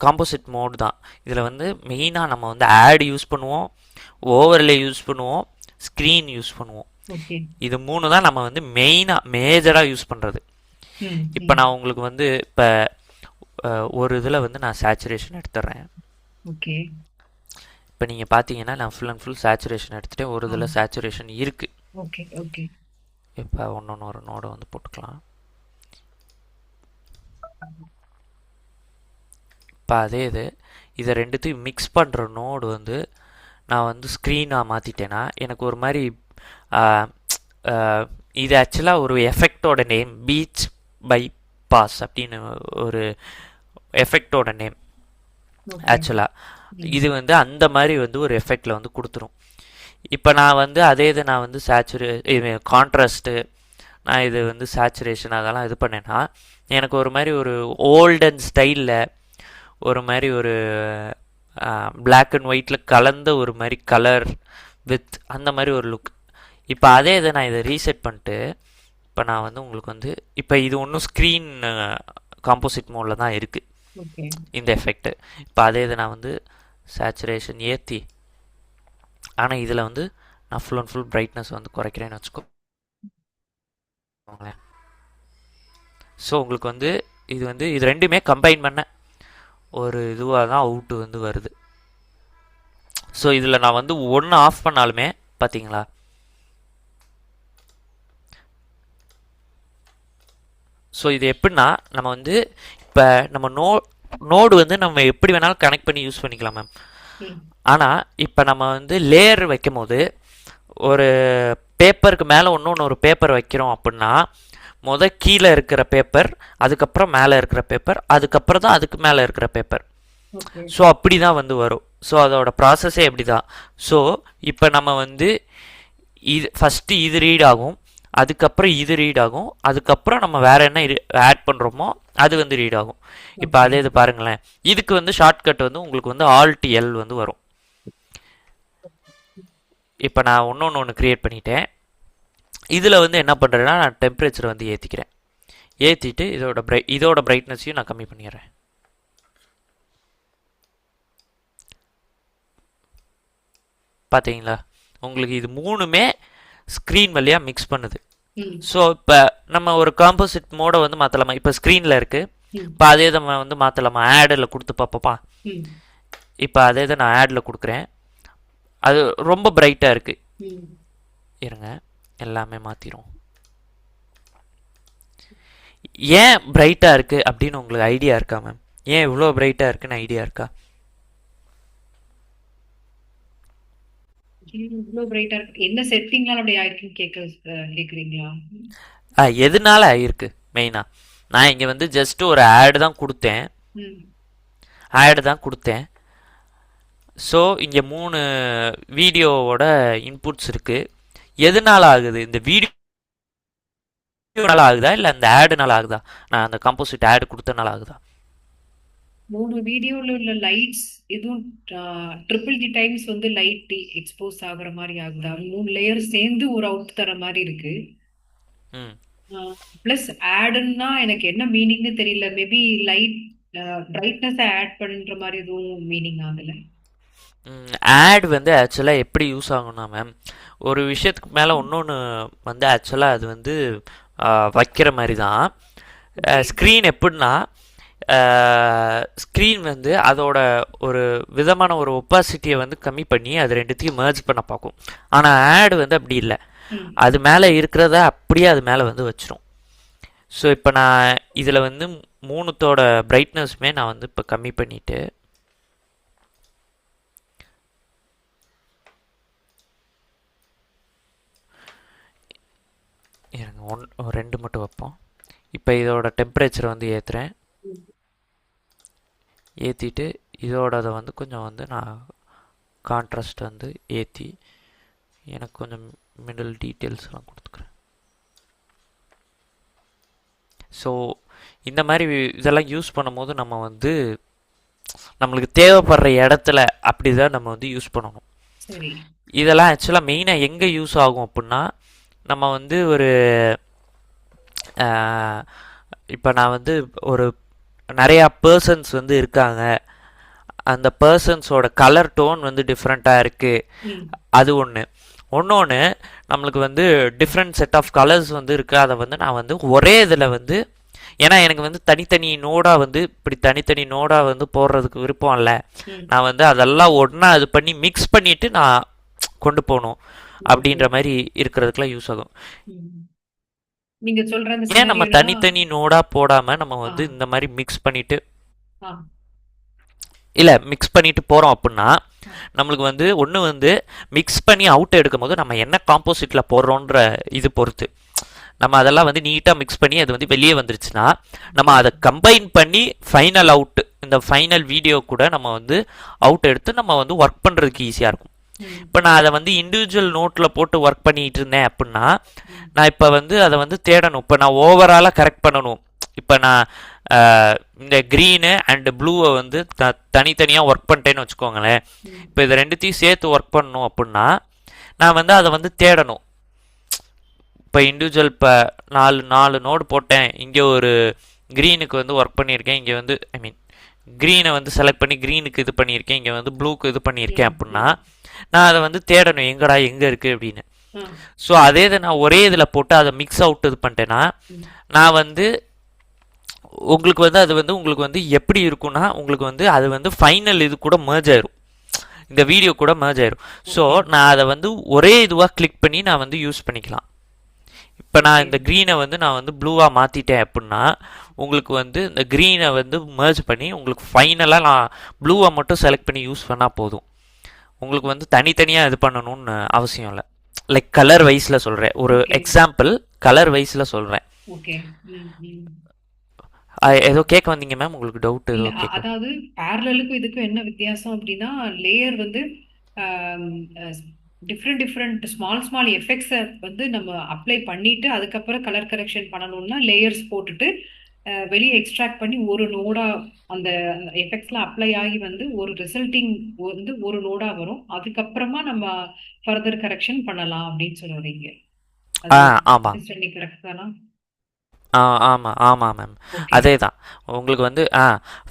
காம்போசிட் மோட் தான். இதில் வந்து மெயினாக நம்ம வந்து ஆட் யூஸ் பண்ணுவோம், ஓவர்லே யூஸ் பண்ணுவோம், ஸ்க்ரீன் யூஸ் பண்ணுவோம். ஓகே. இது 3 தான் நம்ம வந்து மெயினாக மேஜராக யூஸ் பண்ணுறது. ம், இப்போ ம். நான் உங்களுக்கு வந்து இப்போ ஒரு இதில் வந்து நான் சேச்சுரேஷன் எடுத்துடுறேன். ஓகே. இப்போ நீங்கள் பார்த்தீங்கன்னா நான் ஃபுல் அண்ட் ஃபுல் சேச்சுரேஷன் எடுத்துகிட்டேன். ஒரு ஆ, இதில் சேச்சுரேஷன் இருக்குது. Okay, okay. இப்போ ஒன்று ஒரு நோடை வந்து போட்டுக்கலாம். இப்போ அதே இதை ரெண்டுத்தையும் மிக்ஸ் பண்ணுற நோடு வந்து நான் வந்து ஸ்க்ரீனாக மாற்றிட்டேன்னா எனக்கு ஒரு மாதிரி இது ஆக்சுவலாக ஒரு எஃபெக்டோட நேம் பீச் பை பாஸ் அப்படின்னு ஒரு எஃபெக்டோட நேம். ஓகே. ஆக்சுவலாக ம், இது வந்து அந்த மாதிரி வந்து ஒரு எஃபெக்டில் வந்து கொடுத்துரும். இப்போ நான் வந்து அதே இது நான் வந்து கான்ட்ராஸ்ட்டு, நான் இது வந்து சேச்சுரேஷன் அதெல்லாம் இது பண்ணேன்னா எனக்கு ஒரு மாதிரி ஒரு ஓல்டன் ஸ்டைலில் ஒரு மாதிரி ஒரு பிளாக் அண்ட் ஒயிட்டில் கலந்த ஒரு மாதிரி கலர் வித் அந்த மாதிரி ஒரு லுக். இப்போ அதே இதை நான் இதை ரீசெட் பண்ணிட்டு இப்போ நான் வந்து உங்களுக்கு வந்து இப்போ இது ஒன்றும் ஸ்க்ரீன் காம்போசிட் மோடில் தான் இருக்குது ஓகே. இந்த எஃபெக்ட்டு. இப்போ அதே இதை நான் வந்து சேச்சுரேஷன் ஏற்றி, ஆனால் இதில் வந்து நான் ஃபுல் அண்ட் ஃபுல் பிரைட்னஸ் வந்து குறைக்கிறேன்னு வச்சுக்கோங்களேன். ஸோ உங்களுக்கு வந்து இது ரெண்டுமே கம்பைன் பண்ண ஒரு இதுவாக தான் அவுட்டு வந்து வருது. ஸோ இதில் நான் வந்து ஒன்று ஆஃப் பண்ணாலுமே பார்த்தீங்களா, ஸோ இது எப்படின்னா நம்ம வந்து இப்போ நம்ம நோடு வந்து நம்ம எப்படி வேணாலும் கனெக்ட் பண்ணி யூஸ் பண்ணிக்கலாம் மேம். ம். ஆனால் இப்போ நம்ம வந்து லேயர் வைக்கும் போது ஒரு பேப்பருக்கு மேலே இன்னொன்று ஒரு பேப்பர் வைக்கிறோம் அப்படின்னா கீழே இருக்கிற பேப்பர், அதுக்கப்புறம் மேலே இருக்கிற பேப்பர், அதுக்கப்புறம் தான் அதுக்கு மேலே இருக்கிற பேப்பர். ஓகே. ஸோ அப்படி தான் வந்து வரும். ஸோ அதோட ப்ராசஸே அப்படி தான். ஸோ இப்போ நம்ம வந்து இது ஃபஸ்ட்டு இது ரீட் ஆகும், அதுக்கப்புறம் இது ரீட் ஆகும், அதுக்கப்புறம் நம்ம வேறு என்ன ஆட் பண்ணுறோமோ அது வந்து ரீட் ஆகும். இப்போ ஓகே. அதே இது பாருங்களேன், இதுக்கு வந்து ஷார்ட்கட் வந்து உங்களுக்கு வந்து Alt L வந்து வரும். இப்போ நான் ஒன்று க்ரியேட் பண்ணிட்டேன். இதில் வந்து என்ன பண்ணுறேன்னா நான் டெம்பரேச்சர் வந்து ஏற்றிக்கிறேன். ஏற்றிட்டு இதோட பிரைட்னஸையும் நான் கம்மி பண்ணிடுறேன். பார்த்தீங்களா, உங்களுக்கு இது மூணுமே ஸ்க்ரீன் வழியாக மிக்ஸ் பண்ணுது. ம். ஸோ இப்போ நம்ம ஒரு காம்போசிட் மோடை வந்து மாற்றலாமா? இப்போ ஸ்க்ரீனில் இருக்குது. ம். இப்போ அதே நம்ம வந்து மாற்றலாமா? ஆடில் கொடுத்து பார்ப்போப்பா. ம். இப்போ அதே தான் நான் ஆடில் கொடுக்குறேன். அது ரொம்ப பிரைட்டாக இருக்குது. ம். இருங்க, எல்லாமே மாற்றிடும். ஏன் பிரைட்டாக இருக்குது அப்படின்னு உங்களுக்கு ஐடியா இருக்கா மேம்? ஏன் இவ்வளோ பிரைட்டாக இருக்குன்னு ஐடியா இருக்கா? இவ்வளோ பிரைட்டா இருக்கு. என்ன செட்டிங்லாம் அப்படி ஆயிருக்குன்னு கேக்குறீங்களா? எதனால ஆயிருக்கு மெயினாக? நான் இங்கே வந்து ஜஸ்ட் ஒரு ஆடு தான் கொடுத்தேன். ம். ஆடு தான் கொடுத்தேன். ஸோ இங்கே 3 வீடியோவோட இன்புட்ஸ் இருக்குது. எதனால ஆகுது? இந்த வீடியோனால ஆகுதா இல்லை அந்த ஆடுனால ஆகுதா? நான் அந்த காம்போசிட் ஆடு கொடுத்தனால ஆகுதா? 3 வீடியோல உள்ள லைட்ஸ் எதுவும் ட்ரிபிள் தி டைம்ஸ் வந்து லைட் எக்ஸ்போஸ் ஆகுற மாதிரி ஆகுதா? 3 லேயர் சேர்ந்து ஒரு அவுட் தர மாதிரி இருக்கு. ம் பிளஸ் ஆடுன்னா எனக்கு என்ன மீனிங்னு தெரியல. மேபி லைட் பிரைட்னஸ் ஆட் பண்ற மாதிரி எதுவும் மீனிங் ஆகல. ஆட் வந்து ஆக்சுவலாக எப்படி யூஸ் ஆகும்னா மேம், ஒரு விஷயத்துக்கு மேலே இன்னொன்று வந்து ஆக்சுவலாக அது வந்து வைக்கிற மாதிரி தான். ஓகே. ஸ்க்ரீன் எப்படின்னா, ஸ்க்ரீன் வந்து அதோட ஒரு விதமான ஒரு ஒப்பாசிட்டியை வந்து கம்மி பண்ணி அது ரெண்டுத்தையும் merge பண்ண பார்க்கும். ஆனால் ஆட் வந்து அப்படி இல்லை. ம். அது மேலே இருக்கிறத அப்படியே அது மேலே வந்து வச்சிரும். ஸோ இப்போ நான் இதில் வந்து 3தோட பிரைட்னஸுமே நான் வந்து இப்போ கம்மி பண்ணிவிட்டு இருங்க, 2 மட்டும் வைப்போம். இப்போ இதோட டெம்பரேச்சரை வந்து ஏற்றுறேன். ம். ஏற்றிட்டு இதோட வந்து கொஞ்சம் வந்து நான் கான்ட்ராஸ்ட் வந்து ஏற்றி எனக்கு கொஞ்சம் மிடில் டீட்டெயில்ஸ்லாம் கொடுத்துக்கிறேன். ஸோ இந்த மாதிரி இதெல்லாம் யூஸ் பண்ணும்போது நம்ம வந்து நம்மளுக்கு தேவைப்படுற இடத்துல அப்படி தான் நம்ம வந்து யூஸ் பண்ணணும். சரி. இதெல்லாம் ஆக்சுவலாக மெயினாக எங்கே யூஸ் ஆகும் அப்படின்னா, நம்ம வந்து ஒரு இப்போ நான் வந்து ஒரு நிறையா பர்சன்ஸ் வந்து இருக்காங்க, அந்த பர்சன்ஸோட கலர் டோன் வந்து டிஃப்ரெண்ட்டாக இருக்குது, ம். அது ஒன்று. ஒன்று நம்மளுக்கு வந்து டிஃப்ரெண்ட் செட் ஆஃப் கலர்ஸ் வந்து இருக்குது. அதை வந்து நான் வந்து ஒரே இதில் வந்து, ஏன்னா எனக்கு வந்து தனித்தனி நோடாக வந்து இப்படி தனித்தனி நோடாக வந்து போடுறதுக்கு விருப்பம் இல்லை. ம். நான் வந்து அதெல்லாம் ஒன்றா இது பண்ணி மிக்ஸ் பண்ணிவிட்டு நான் கொண்டு போகணும் ஓகே. அப்படின்ற மாதிரி இருக்கிறதுக்குலாம் யூஸ் ஆகும். ம். நீங்க சொல்ற அந்த ஏன் நம்ம சினாரியோலாம் தனித்தனி நோடாக போடாமல் நம்ம ஆ வந்து இந்த மாதிரி மிக்ஸ் பண்ணிவிட்டு ஆ இல்லை மிக்ஸ் பண்ணிட்டு போகிறோம் அப்படின்னா, ஆ. நம்மளுக்கு வந்து ஒன்று வந்து மிக்ஸ் பண்ணி அவுட் எடுக்கும் போது நம்ம என்ன காம்போசிட்டில் போடுறோன்ற இது பொறுத்து நம்ம அதெல்லாம் வந்து நீட்டாக மிக்ஸ் பண்ணி அது வந்து வெளியே வந்துருச்சுன்னா நம்ம ஓகே. அதை கம்பைன் பண்ணி ஃபைனல் அவுட், இந்த ஃபைனல் வீடியோ கூட நம்ம வந்து அவுட் எடுத்து நம்ம வந்து ஒர்க் பண்ணுறதுக்கு ஈஸியாக இருக்கும். ம். இப்போ நான் அதை வந்து இண்டிவிஜுவல் நோட்டில் போட்டு ஒர்க் பண்ணிகிட்டு இருந்தேன் அப்படின்னா, ம். நான் இப்போ வந்து அதை வந்து தேடணும். இப்போ நான் ஓவராலாக கரெக்ட் பண்ணணும். இப்போ நான் இந்த க்ரீனு அண்டு ப்ளூவை வந்து தனித்தனியாக ஒர்க் பண்ணிட்டேன்னு வச்சுக்கோங்களேன். ம். இப்போ இது ரெண்டுத்தையும் சேர்த்து ஒர்க் பண்ணணும் அப்படின்னா நான் வந்து அதை வந்து தேடணும். இப்போ இண்டிவிஜுவல் இப்போ 4 நோடு போட்டேன், இங்கே ஒரு க்ரீனுக்கு வந்து ஒர்க் பண்ணியிருக்கேன், இங்கே வந்து ஐ மீன் க்ரீனை வந்து செலக்ட் பண்ணி க்ரீனுக்கு இது பண்ணியிருக்கேன், இங்கே வந்து ப்ளூக்கு இது பண்ணியிருக்கேன் ம். அப்படின்னா ம். நான் அதை வந்து தேடணும், எங்கடா எங்கே இருக்குது அப்படின்னு. ஆ. ஸோ அதே இதை நான் ஒரே இதில் போட்டு அதை மிக்ஸ் அவுட் இது பண்ணிட்டேன்னா ம். நான் வந்து உங்களுக்கு வந்து அது வந்து உங்களுக்கு வந்து எப்படி இருக்கும்னா உங்களுக்கு வந்து அது வந்து ஃபைனல் இது கூட merge ஆயிரும், இந்த வீடியோ கூட merge ஆயிரும். So okay. நான் அதை வந்து ஒரே இதுவாக கிளிக் பண்ணி நான் வந்து யூஸ் பண்ணிக்கலாம். இப்போ நான் ஓகே இந்த க்ரீனை வந்து நான் வந்து ப்ளூவாக மாற்றிட்டேன் அப்படின்னா உங்களுக்கு வந்து இந்த க்ரீனை வந்து merge பண்ணி உங்களுக்கு ஃபைனலாக நான் ப்ளூவை மட்டும் செலக்ட் பண்ணி யூஸ் பண்ணால் போதும். உங்களுக்கு வந்து தனித்தனியாக இது பண்ணணும்னு அவசியம் இல்லை. லைக் கலர் வைஸில் சொல்கிறேன், ஒரு ஓகே எக்ஸாம்பிள் கலர் வைஸில் சொல்கிறேன். ஓகே ம் ம் ஏதோ கேட்க வந்தீங்க மேம், உங்களுக்கு டவுட் இல்ல ஏதோ கேட்க. அதாவது பேரலலுக்கும் இதுக்கும் என்ன வித்தியாசம் அப்படின்னா லேயர் வந்து டிஃப்ரெண்ட் டிஃப்ரெண்ட் ஸ்மால் ஸ்மால் எஃபெக்ட்ஸை வந்து நம்ம அப்ளை பண்ணிட்டு அதுக்கப்புறம் கலர் கரெக்ஷன் பண்ணணும்னா லேயர்ஸ் போட்டுட்டு வெளியே எக்ஸ்ட்ராக்ட் பண்ணி ஒரு நோடா அந்த எஃபெக்ட்ஸ்லாம் அப்ளை ஆகி வந்து ஒரு ரிசல்ட்டிங் வந்து ஒரு நோடா வரும். அதுக்கப்புறமா நம்ம ஃபர்தர் கரெக்ஷன் பண்ணலாம் அப்படின்னு சொல்ல வரீங்க. அது ஆமாம். அண்டர்ஸ்டாண்டிங் கரெக்ட் தானா? ஆமாம் ஆமாம் மேம், ஓகே அதே தான். உங்களுக்கு வந்து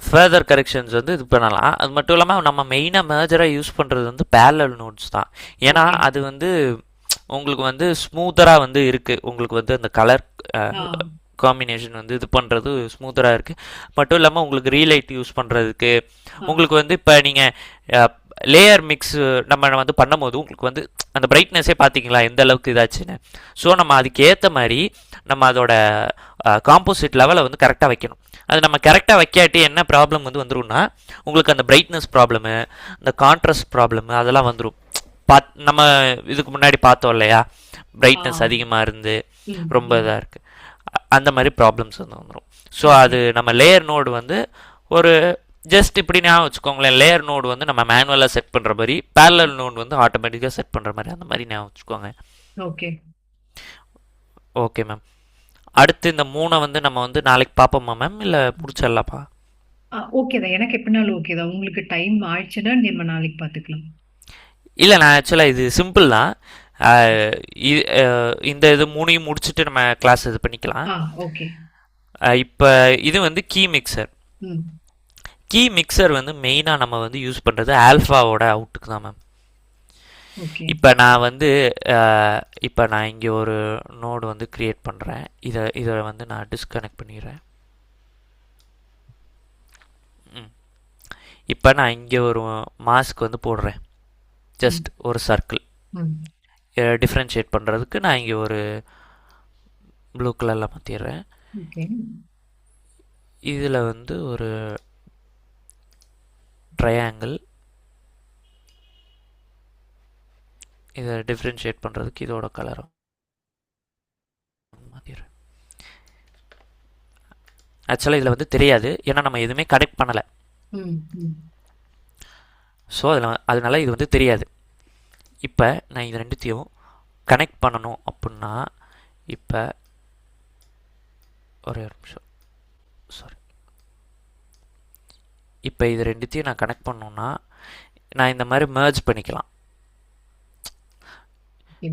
ஃபர்தர் கரெக்ஷன்ஸ் வந்து இது பண்ணலாம். அது மட்டும் இல்லாமல் நம்ம மெயினாக மேஜராக யூஸ் பண்ணுறது வந்து parallel நோட்ஸ் தான். ஏன்னா ஓகே அது வந்து உங்களுக்கு வந்து ஸ்மூத்தராக வந்து இருக்குது. உங்களுக்கு வந்து அந்த கலர் ஆ காம்பினேஷன் வந்து இது பண்ணுறது ஸ்மூத்தராக இருக்குது. மட்டும் இல்லாமல் உங்களுக்கு ரீலைட் யூஸ் பண்ணுறதுக்கு ஆ உங்களுக்கு வந்து இப்போ நீங்கள் லேயர் மிக்ஸ் நம்ம வந்து பண்ணும்போது உங்களுக்கு வந்து அந்த பிரைட்னஸே பார்த்தீங்களா எந்த அளவுக்கு இதாச்சுன்னு. ஸோ நம்ம அதுக்கு ஏற்ற மாதிரி நம்ம அதோட காம்போசிட் லெவலை வந்து கரெக்டாக வைக்கணும். அது நம்ம கரெக்டாக வைக்காட்டி என்ன ப்ராப்ளம் வந்து வந்துரும்னா உங்களுக்கு அந்த பிரைட்னஸ் ப்ராப்ளமு, இந்த கான்ட்ராஸ்ட் ப்ராப்ளமு அதெல்லாம் வந்துடும். நம்ம இதுக்கு முன்னாடி பார்த்தோம் இல்லையா, ஆ பிரைட்னஸ் அதிகமாக இருந்து ம் ரொம்ப ம் இதாக இருக்குது, அந்த மாதிரி ப்ராப்ளம்ஸ் வந்து வந்துடும். ஸோ அது ஓகே நம்ம லேயர் நோடு வந்து ஒரு ஜஸ்ட் இப்படி ஞாபகம் வச்சுக்கோங்களேன். லேயர் நோடு வந்து நம்ம மேனுவலாக செட் பண்ணுற மாதிரி, parallel நோடு வந்து ஆட்டோமேட்டிக்காக செட் பண்ணுற மாதிரி, அந்த மாதிரி ஞாபகம் வச்சுக்கோங்க. Okay okay ma'am. அடுத்து இந்த 3 வந்து நம்ம வந்து நாளைக்கு பார்ப்போமா மேம், இல்லை பிடிச்சிடலாப்பா? ஓகே தான். எனக்கு எப்படினாலும் ஓகே தான். உங்களுக்கு டைம் ஆயிடுச்சுன்னா நம்ம நாளைக்கு பார்த்துக்கலாம். இல்லை, நான் ஆக்சுவலாக இது சிம்பிள் தான். இந்த இது 3ஐயும் முடிச்சுட்டு நம்ம கிளாஸ் இது பண்ணிக்கலாம். ஓகே இப்போ இது வந்து கீ மிக்சர். ம் கீ மிக்சர் வந்து மெயினாக நம்ம வந்து யூஸ் பண்ணுறது ஆல்ஃபாவோட அவுட்டுக்கு தான் மேம். ஓகே இப்போ நான் வந்து இப்போ நான் இங்கே ஒரு நோடு வந்து க்ரியேட் பண்ணுறேன். இதை வந்து நான் டிஸ்கனெக்ட் பண்ணிடுறேன். இப்போ நான் இங்கே ஒரு மாஸ்க் வந்து போடுறேன், ஜஸ்ட் ம் ஒரு சர்க்கிள். ம் டிஃப்ரென்ஷியேட் பண்ணுறதுக்கு நான் இங்கே ஒரு ப்ளூ கலரில் மாற்றிடுறேன். ஓகே இதில் வந்து ஒரு ட்ரையாங்கிள், இதை டிஃப்ரென்ஷியேட் பண்ணுறதுக்கு இதோட கலரை மாற்றிடுறேன். ஆக்சுவலாக இதில் வந்து தெரியாது, ஏன்னா நம்ம எதுவுமே கனெக்ட் பண்ணலை. ம் ம் ஸோ அதனால இது வந்து தெரியாது. இப்போ நான் இது ரெண்டுத்தையும் கனெக்ட் பண்ணணும் அப்படின்னா, இப்போ ஒரே ஒரு நிமிஷம், சாரி. இப்போ இது ரெண்டுத்தையும் நான் கனெக்ட் பண்ணணுன்னா நான் இந்த மாதிரி merge பண்ணிக்கலாம். ஓகே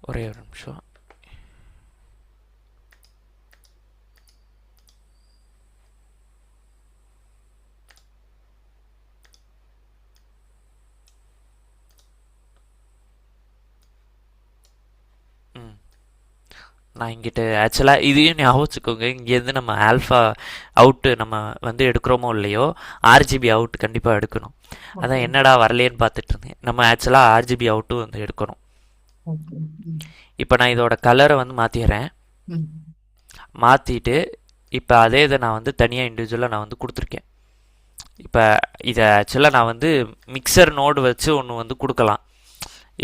ஒரே ஒரு நிமிஷம். ம் நான் இங்கிட்ட ஆக்சுவலாக இதையும் ஞாபகம் வச்சுக்கோங்க. இங்கேருந்து நம்ம ஆல்ஃபா அவுட்டு நம்ம வந்து எடுக்கிறோமோ இல்லையோ, ஆர்ஜிபி அவுட் கண்டிப்பாக எடுக்கணும். அதான் ஓகே என்னடா வரலையேன்னு பார்த்துட்டு இருந்தேன். நம்ம ஆக்சுவலாக ஆர்ஜிபி அவுட்டும் வந்து எடுக்கணும். ஓகே ம் இப்போ நான் இதோட கலரை வந்து மாற்றிடுறேன். ம் மாற்றிட்டு இப்போ அதே இதை நான் வந்து தனியாக இண்டிவிஜுவலாக நான் வந்து கொடுத்துருக்கேன். இப்போ இதை ஆக்சுவலாக நான் வந்து மிக்சர் நோடு வச்சு ஒன்று வந்து கொடுக்கலாம்.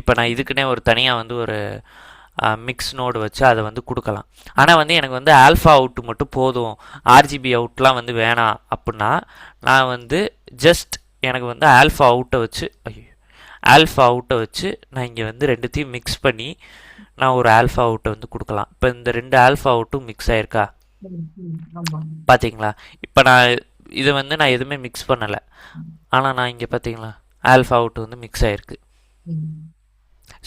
இப்போ நான் இதுக்குன்னே ஒரு தனியாக வந்து ஒரு மிக்ஸ் நோடு வச்சு அதை வந்து கொடுக்கலாம். ஆனால் வந்து எனக்கு வந்து ஆல்ஃபா அவுட்டு மட்டும் போதும், ஆர்ஜிபி அவுட்லாம் வந்து வேணாம் அப்படின்னா நான் வந்து ஜஸ்ட் எனக்கு வந்து ஆல்ஃபா அவுட்டை வச்சு நான் இங்கே வந்து ரெண்டுத்தையும் மிக்ஸ் பண்ணி நான் ஒரு ஆல்ஃபா அவுட்டை வந்து கொடுக்கலாம். இப்போ இந்த ரெண்டு ஆல்ஃபா அவுட்டும் மிக்ஸ் ஆயிருக்கா ம் ம் ஆமாம் பார்த்தீங்களா? இப்போ நான் இதை வந்து நான் எதுவுமே மிக்ஸ் பண்ணலை, ஆனால் நான் இங்கே பார்த்தீங்களா ஆல்ஃபா அவுட் வந்து மிக்ஸ் ஆகிருக்கு. ம்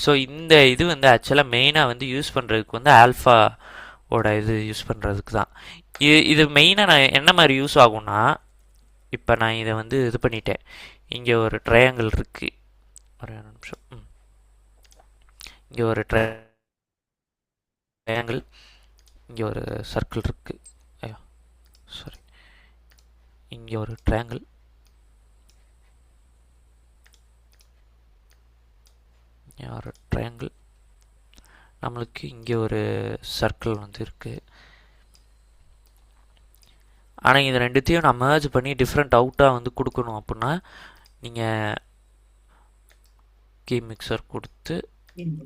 ஸோ இந்த இது வந்து ஆக்சுவலாக மெயினாக வந்து யூஸ் பண்ணுறதுக்கு வந்து ஆல்ஃபாவோட இது யூஸ் பண்ணுறதுக்கு தான். இது மெயினாக நான் என்ன மாதிரி யூஸ் ஆகும்னா, இப்போ நான் இதை வந்து இது பண்ணிட்டேன். இங்கே ஒரு ட்ரையாங்கிள் இருக்குது, ஒரு நிமிஷம். இங்கே ஒரு ட்ரையாங்கிள், இங்கே ஒரு சர்க்கிள் இருக்குது. ஐயோ சாரி, இங்கே ஒரு ட்ரையாங்கிள், இங்கே ஒரு ட்ரையாங்கிள், நம்மளுக்கு இங்கே ஒரு சர்க்கிள் வந்து இருக்குது. ஆனால் இது ரெண்டுத்தையும் நான் merge பண்ணி டிஃப்ரெண்ட் அவுட்டாக வந்து கொடுக்கணும் அப்படின்னா நீங்கள் கீ மிக்சர் கொடுத்து,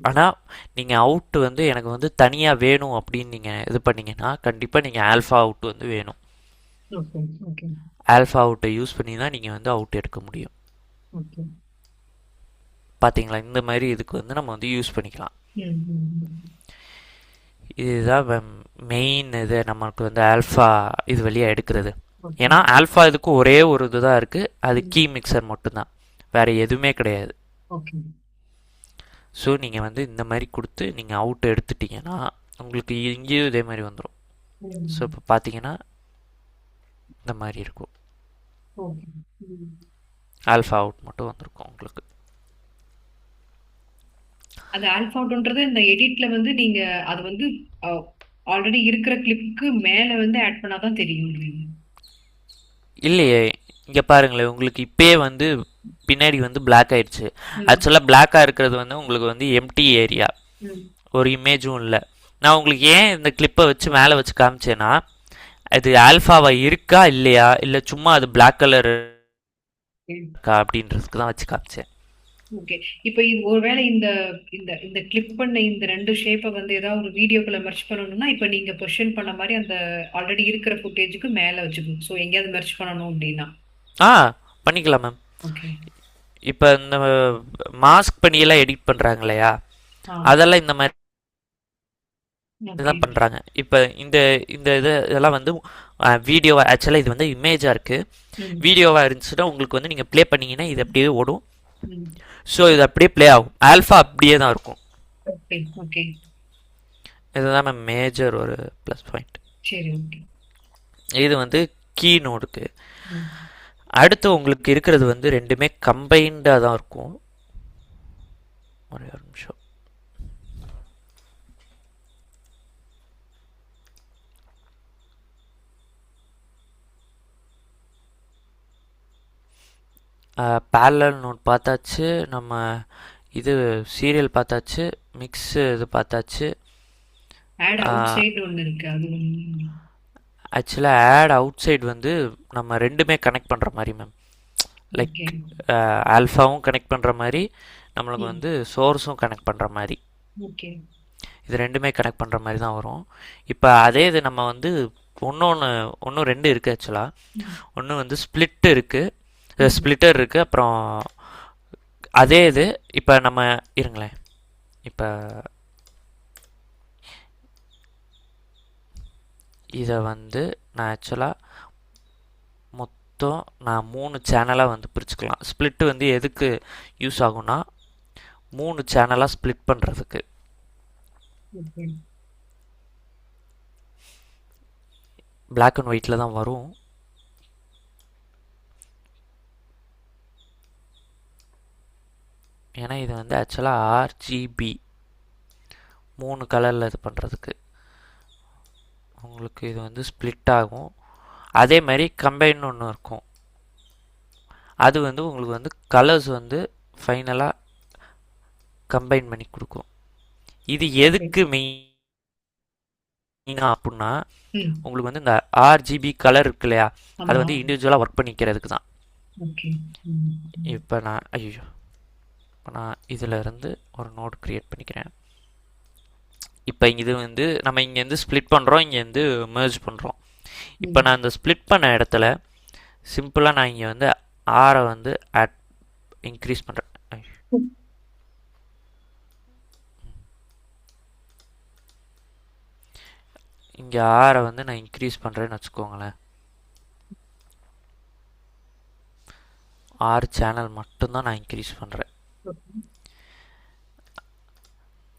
ஆனால் நீங்கள் அவுட்டு வந்து எனக்கு வந்து தனியாக வேணும் அப்படின்னு நீங்கள் இது பண்ணீங்கன்னா கண்டிப்பாக நீங்கள் ஆல்ஃபா அவுட் வந்து வேணும். ஓகே ஓகே ஆல்ஃபா அவுட்டை யூஸ் பண்ணி தான் நீங்கள் வந்து அவுட் எடுக்க முடியும். ஓகே. பார்த்தீங்களா, இந்த மாதிரி இதுக்கு வந்து நம்ம வந்து யூஸ் பண்ணிக்கலாம். ம், ம், இதுதான் மெயின் இது நமக்கு வந்து ஆல்ஃபா இது வழியாக எடுக்கிறது. ஓகே. ஏன்னா ஆல்ஃபா இதுக்கு ஒரே ஒரு இதுதான் இருக்குது, அது கீ மிக்சர் மட்டும்தான், வேறு எதுவுமே கிடையாது. ஓகே. ஸோ நீங்கள் வந்து இந்த மாதிரி கொடுத்து நீங்கள் அவுட் எடுத்துட்டிங்கன்னா உங்களுக்கு இங்கேயும் இதே மாதிரி வந்துடும். ம், ஸோ இப்போ பார்த்தீங்கன்னா இந்த மாதிரி இருக்கும், ஓகே. ம். ஆல்ஃபா அவுட் மட்டும் வந்திருக்கும் உங்களுக்கு. அது ஆல்ஃபாவுட்ன்றது இந்த எடிட்ல வந்து நீங்க அது வந்து ஆல்ரெடி இருக்கிற கிளிப்புக்கு மேல வந்து ஆட் பண்ணாதான் தெரியும் இல்லையா? இல்லையே, இங்கே பாருங்களேன், உங்களுக்கு இப்பயே வந்து பின்னாடி வந்து பிளாக் ஆயிடுச்சு. ம், ஆக்சுவலாக பிளாக்காக இருக்கிறது வந்து உங்களுக்கு வந்து எம்டி ஏரியா, ம். ஒரு இமேஜும் இல்லை. நான் உங்களுக்கு ஏன் இந்த கிளிப்பை வச்சு மேலே வச்சு காமிச்சேன்னா அது ஆல்ஃபாவா இருக்கா இல்லையா, இல்லை சும்மா அது பிளாக் கலர் ஓகே. இருக்கா அப்படின்றதுக்கு தான் வச்சு காமிச்சேன். ஓகே. இப்போ இது ஒருவேளை இந்த இந்த இந்த கிளிப் பண்ண இந்த ரெண்டு ஷேப்பை வந்து ஏதாவது ஒரு வீடியோக்குள்ள மெர்ஜ் பண்ணணும்னா இப்போ நீங்க பொசிஷன் பண்ண மாதிரி அந்த ஆல்ரெடி இருக்கிற ஃபுட்டேஜுக்கு மேல வச்சுக்கணும். ஸோ எங்கேயாவது மெர்ஜ் பண்ணணும் அப்படின்னா ஆ, பண்ணிக்கலாம் மேம். ஓகே. இப்போ இந்த மாஸ்க் பண்ணியெல்லாம் எடிட் பண்ணுறாங்க இல்லையா, ஆ, அதெல்லாம் இந்த மாதிரி ஓகே. தான் பண்ணுறாங்க. இப்போ இந்த இந்த இதெல்லாம் வந்து வீடியோவாக, ஆக்சுவலாக இது வந்து இமேஜாக இருக்குது, ம், வீடியோவாக இருந்துச்சுன்னா உங்களுக்கு வந்து நீங்கள் ப்ளே பண்ணிங்கன்னா இது அப்படியே ஓடும். ம். ஸோ இது அப்படியே ப்ளே ஆகும், ஆல்ஃபா அப்படியே தான் இருக்கும். Okay okay. இதுதான் மேம் மேஜர் ஒரு ப்ளஸ் பாயிண்ட். சரி ஓகே. இது வந்து கீ நோடுக்கு. ம். அடுத்து உங்களுக்கு இருக்கிறது வந்து ரெண்டுமே கம்பைண்டாக தான் இருக்கும். ஒரே ஒரு நிமிஷம். பேரலல் நோட் பார்த்தாச்சு, நம்ம இது சீரியல் பார்த்தாச்சு, மிக்ஸ் இது பார்த்தாச்சு. ஆட் அவுட் சைடு ஒன்று இருக்கு அது ஒன்று. ஆக்சுவலாக ஆட் அவுட் சைடு வந்து நம்ம ரெண்டுமே கனெக்ட் பண்ணுற மாதிரி மேம். Like okay. ஆல்ஃபாவும் கனெக்ட் பண்ணுற மாதிரி, நம்மளுக்கு ம். வந்து சோர்ஸும் கனெக்ட் பண்ணுற மாதிரி, ஓகே. இது ரெண்டுமே கனெக்ட் பண்ணுற மாதிரி தான் வரும். இப்போ அதே இது நம்ம வந்து ஒன்று ரெண்டு இருக்குது ஆக்சுவலாக. ம். ஒன்று வந்து ஸ்ப்ளிட் இருக்குது, ம். ஸ்ப்ளிட்டர் இருக்குது. அப்புறம் அதே இது இப்போ நம்ம இருங்களேன், இப்போ இதை வந்து நான் ஆக்சுவலாக மொத்தம் நான் 3 சேனலாக வந்து பிரிச்சுக்கலாம். ஸ்ப்ளிட்டு வந்து எதுக்கு யூஸ் ஆகும்னா 3 சேனலாக ஸ்ப்ளிட் பண்ணுறதுக்கு. ஓகே. Black அண்ட் ஒயிட்டில் தான் வரும். ஏன்னா இது வந்து ஆக்சுவலாக ஆர்ஜிபி 3 கலரில் இது பண்ணுறதுக்கு உங்களுக்கு இது வந்து ஸ்ப்ளிட் ஆகும். அதே மாதிரி கம்பைன் ஒன்று இருக்கும், அது வந்து உங்களுக்கு வந்து கலர்ஸ் வந்து ஃபைனலாக கம்பைன் பண்ணி கொடுக்கும். இது எதுக்கு மெயினாக அப்படின்னா ம். உங்களுக்கு வந்து இந்த ஆர்ஜிபி கலர் இருக்கு இல்லையா, அது ஆமா. வந்து இண்டிவிஜுவலாக ஒர்க் பண்ணிக்கிறதுக்கு தான். ஓகே. ம். இப்போ நான் இப்போ நான் இதில் இருந்து ஒரு நோட் க்ரியேட் பண்ணிக்கிறேன். இப்போ இது வந்து நம்ம இங்கேருந்து ஸ்ப்ளிட் பண்ணுறோம், இங்கேருந்து merge பண்ணுறோம். இப்போ ம். நான் இந்த ஸ்ப்ளிட் பண்ண இடத்துல சிம்பிளாக நான் இங்கே வந்து ஆரை வந்து இன்க்ரீஸ் பண்ணுறேன். இங்கே ஆரை வந்து நான் இன்க்ரீஸ் பண்ணுறேன்னு வச்சுக்கோங்களேன். 6 சேனல் மட்டும்தான் நான் இன்க்ரீஸ் பண்ணுறேன்.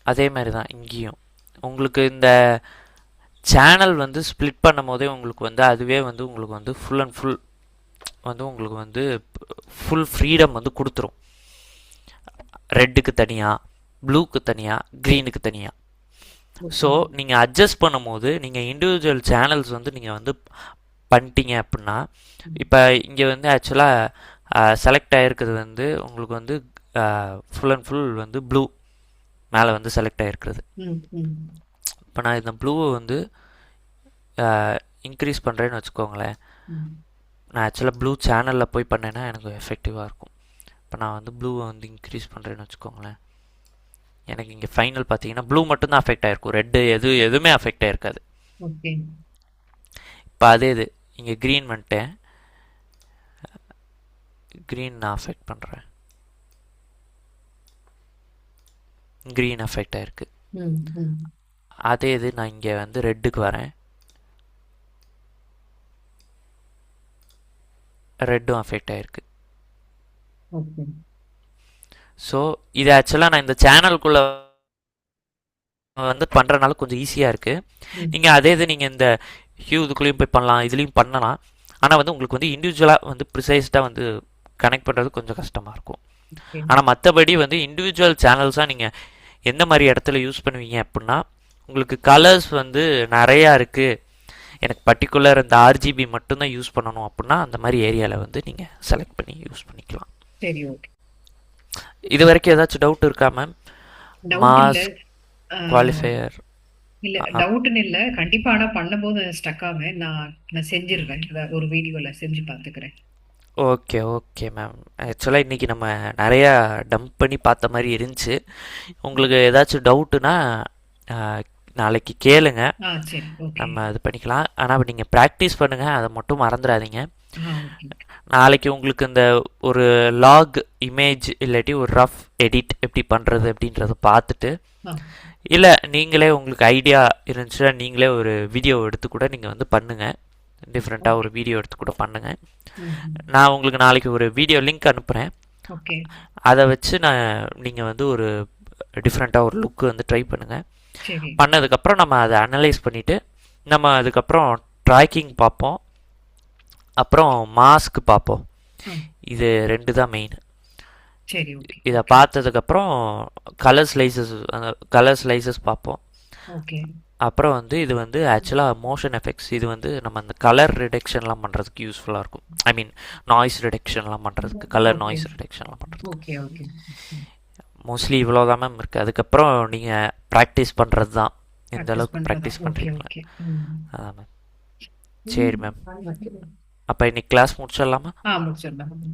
அதே மாதிரி தான் இங்கேயும் உங்களுக்கு இந்த சேனல் வந்து ஸ்ப்ளிட் பண்ணும் போதே உங்களுக்கு வந்து அதுவே வந்து உங்களுக்கு வந்து ஃபுல் அண்ட் ஃபுல் வந்து உங்களுக்கு வந்து ஃபுல் ஃப்ரீடம் வந்து கொடுத்துரும். ரெட்டுக்கு தனியாக, ப்ளூக்கு தனியாக, க்ரீனுக்கு தனியாக. ஸோ நீங்கள் அட்ஜஸ்ட் பண்ணும் போது நீங்கள் இண்டிவிஜுவல் சேனல்ஸ் வந்து நீங்கள் வந்து பண்ணிட்டீங்க அப்படின்னா, இப்போ இங்கே வந்து ஆக்சுவலாக செலக்ட் ஆகிருக்கிறது வந்து உங்களுக்கு வந்து ஃபுல் அண்ட் ஃபுல் வந்து ப்ளூ. மேலே வந்து செலக்ட் ஆகிருக்கிறது. ம், ம். இப்போ நான் இந்த ப்ளூவை வந்து இன்க்ரீஸ் பண்ணுறேன்னு வச்சுக்கோங்களேன். ம். நான் ஆக்சுவலாக ப்ளூ சேனலில் போய் பண்ணேன்னா எனக்கு எஃபெக்டிவாக இருக்கும். இப்போ நான் வந்து ப்ளூவை வந்து இன்க்ரீஸ் பண்ணுறேன்னு வச்சுக்கோங்களேன். எனக்கு இங்கே ஃபைனல் பார்த்தீங்கன்னா ப்ளூ மட்டும்தான் அஃபெக்ட் ஆகிருக்கும், ரெட்டு எதுவுமே அஃபெக்ட் ஆகிருக்காது. ஓகே. இப்போ அதே இது இங்கே க்ரீன் வந்துட்டேன், க்ரீன் நான் அஃபெக்ட் பண்ணுறேன், க்ரீன் அஃபெக்ட் ஆகிருக்கு. ம், ம். அதே இது நான் இங்கே வந்து ரெட்டுக்கு வரேன், ரெட்டும் அஃபெக்ட் ஆகிருக்கு. ஓகே. ஸோ இது ஆக்சுவலாக நான் இந்த சேனலுக்குள்ளே வந்து பண்ணுறனால கொஞ்சம் ஈஸியாக இருக்குது. ம். நீங்கள் அதே இது நீங்கள் இந்த இதுக்குள்ளேயும் போய் பண்ணலாம், இதுலேயும் பண்ணலாம். ஆனால் வந்து உங்களுக்கு வந்து இண்டிவிஜுவலாக வந்து ப்ரிசைஸ்டாக வந்து கனெக்ட் பண்ணுறது கொஞ்சம் கஷ்டமாக இருக்கும். ஓகே. ஆனால் மற்றபடி வந்து இண்டிவிஜுவல் சேனல்ஸாக நீங்கள் எந்த மாதிரி இடத்துல யூஸ் பண்ணுவீங்க அப்படின்னா, உங்களுக்கு கலர்ஸ் வந்து நிறையா இருக்குது, எனக்கு பர்டிகுலர் இந்த ஆர்ஜிபி மட்டும்தான் யூஸ் பண்ணணும் அப்படின்னா அந்த மாதிரி ஏரியாவில் வந்து நீங்கள் செலக்ட் பண்ணி யூஸ் பண்ணிக்கலாம். சரி, ஓகே. இது வரைக்கும் ஏதாச்சும் டவுட் இருக்கா மேம்? டவுட் இல்ல. மாஸ்க், ஆ, குவாலிஃபையர். இல்ல டவுட்னு இல்ல. கண்டிப்பா ஆனா பண்ணும்போது ஸ்டக் ஆவேன். நான் செஞ்சிடுறேன். ஒரு வீடியோல செஞ்சு பார்த்துக்கிறேன். Okay okay ma'am. ஆக்சுவலாக இன்றைக்கி நம்ம நிறையா டம்ப் பண்ணி பார்த்த மாதிரி இருந்துச்சு. உங்களுக்கு ஏதாச்சும் டவுட்டுனா நாளைக்கு கேளுங்க, சரி, ஓகே. நம்ம இது பண்ணிக்கலாம். ஆனால் நீங்கள் ப்ராக்டிஸ் பண்ணுங்கள், அதை மட்டும் மறந்துடாதீங்க. ஓகே. நாளைக்கு உங்களுக்கு இந்த ஒரு லாக் இமேஜ் இல்லாட்டி ஒரு ரஃப் எடிட் எப்படி பண்ணுறது அப்படின்றத பார்த்துட்டு, ஆ, இல்லை நீங்களே உங்களுக்கு ஐடியா இருந்துச்சுன்னா நீங்களே ஒரு வீடியோ எடுத்து கூட நீங்கள் வந்து பண்ணுங்கள், டிஃப்ரெண்ட்டாக ஒரு வீடியோ எடுத்து கூட பண்ணுங்கள். ம், நான் உங்களுக்கு நாளைக்கு ஒரு வீடியோ லிங்க் அனுப்புகிறேன், ஓகே. அதை வச்சு நீங்கள் வந்து ஒரு டிஃப்ரெண்ட்டாக ஒரு லுக்கு வந்து ட்ரை பண்ணுங்கள். சரி, பண்ணதுக்கப்புறம் நம்ம அதை அனலைஸ் பண்ணிவிட்டு நம்ம அதுக்கப்புறம் ட்ராக்கிங் பார்ப்போம், அப்புறம் மாஸ்க் பார்ப்போம். ம், இது ரெண்டு தான் மெயின். சரி, ஓகே. இதை பார்த்ததுக்கப்புறம் கலர் ஸ்லைசஸ் பார்ப்போம். ஓகே. அப்புறம் வந்து இது வந்து ஆக்சுவலாக மோஷன் எஃபெக்ட்ஸ், இது வந்து நம்ம அந்த கலர் ரிடக்ஷன்லாம் பண்ணுறதுக்கு யூஸ்ஃபுல்லாக இருக்கும். ஐ மீன் நாய்ஸ் ரிடக்ஷன்லாம் பண்ணுறதுக்கு, கலர் ஓகே. நாய்ஸ் ரிடக்ஷன்லாம் பண்ணுறதுக்கு ஓகே, ஓகே. மோஸ்ட்லி இவ்வளோ தான் மேம் இருக்குது. அதுக்கப்புறம் நீங்கள் ப்ராக்டிஸ் பண்ணுறது தான், எந்த ப்ராக்டிஸ் அளவுக்கு பண்றதா? ப்ராக்டிஸ் ஓகே, பண்ணுறீங்களா. ஓகே. ம். அதான் மேம். சரி மேம், ஓகே. அப்போ இன்னைக்கு கிளாஸ் முடிச்சிடலாமா? முடிச்சிடலாம்.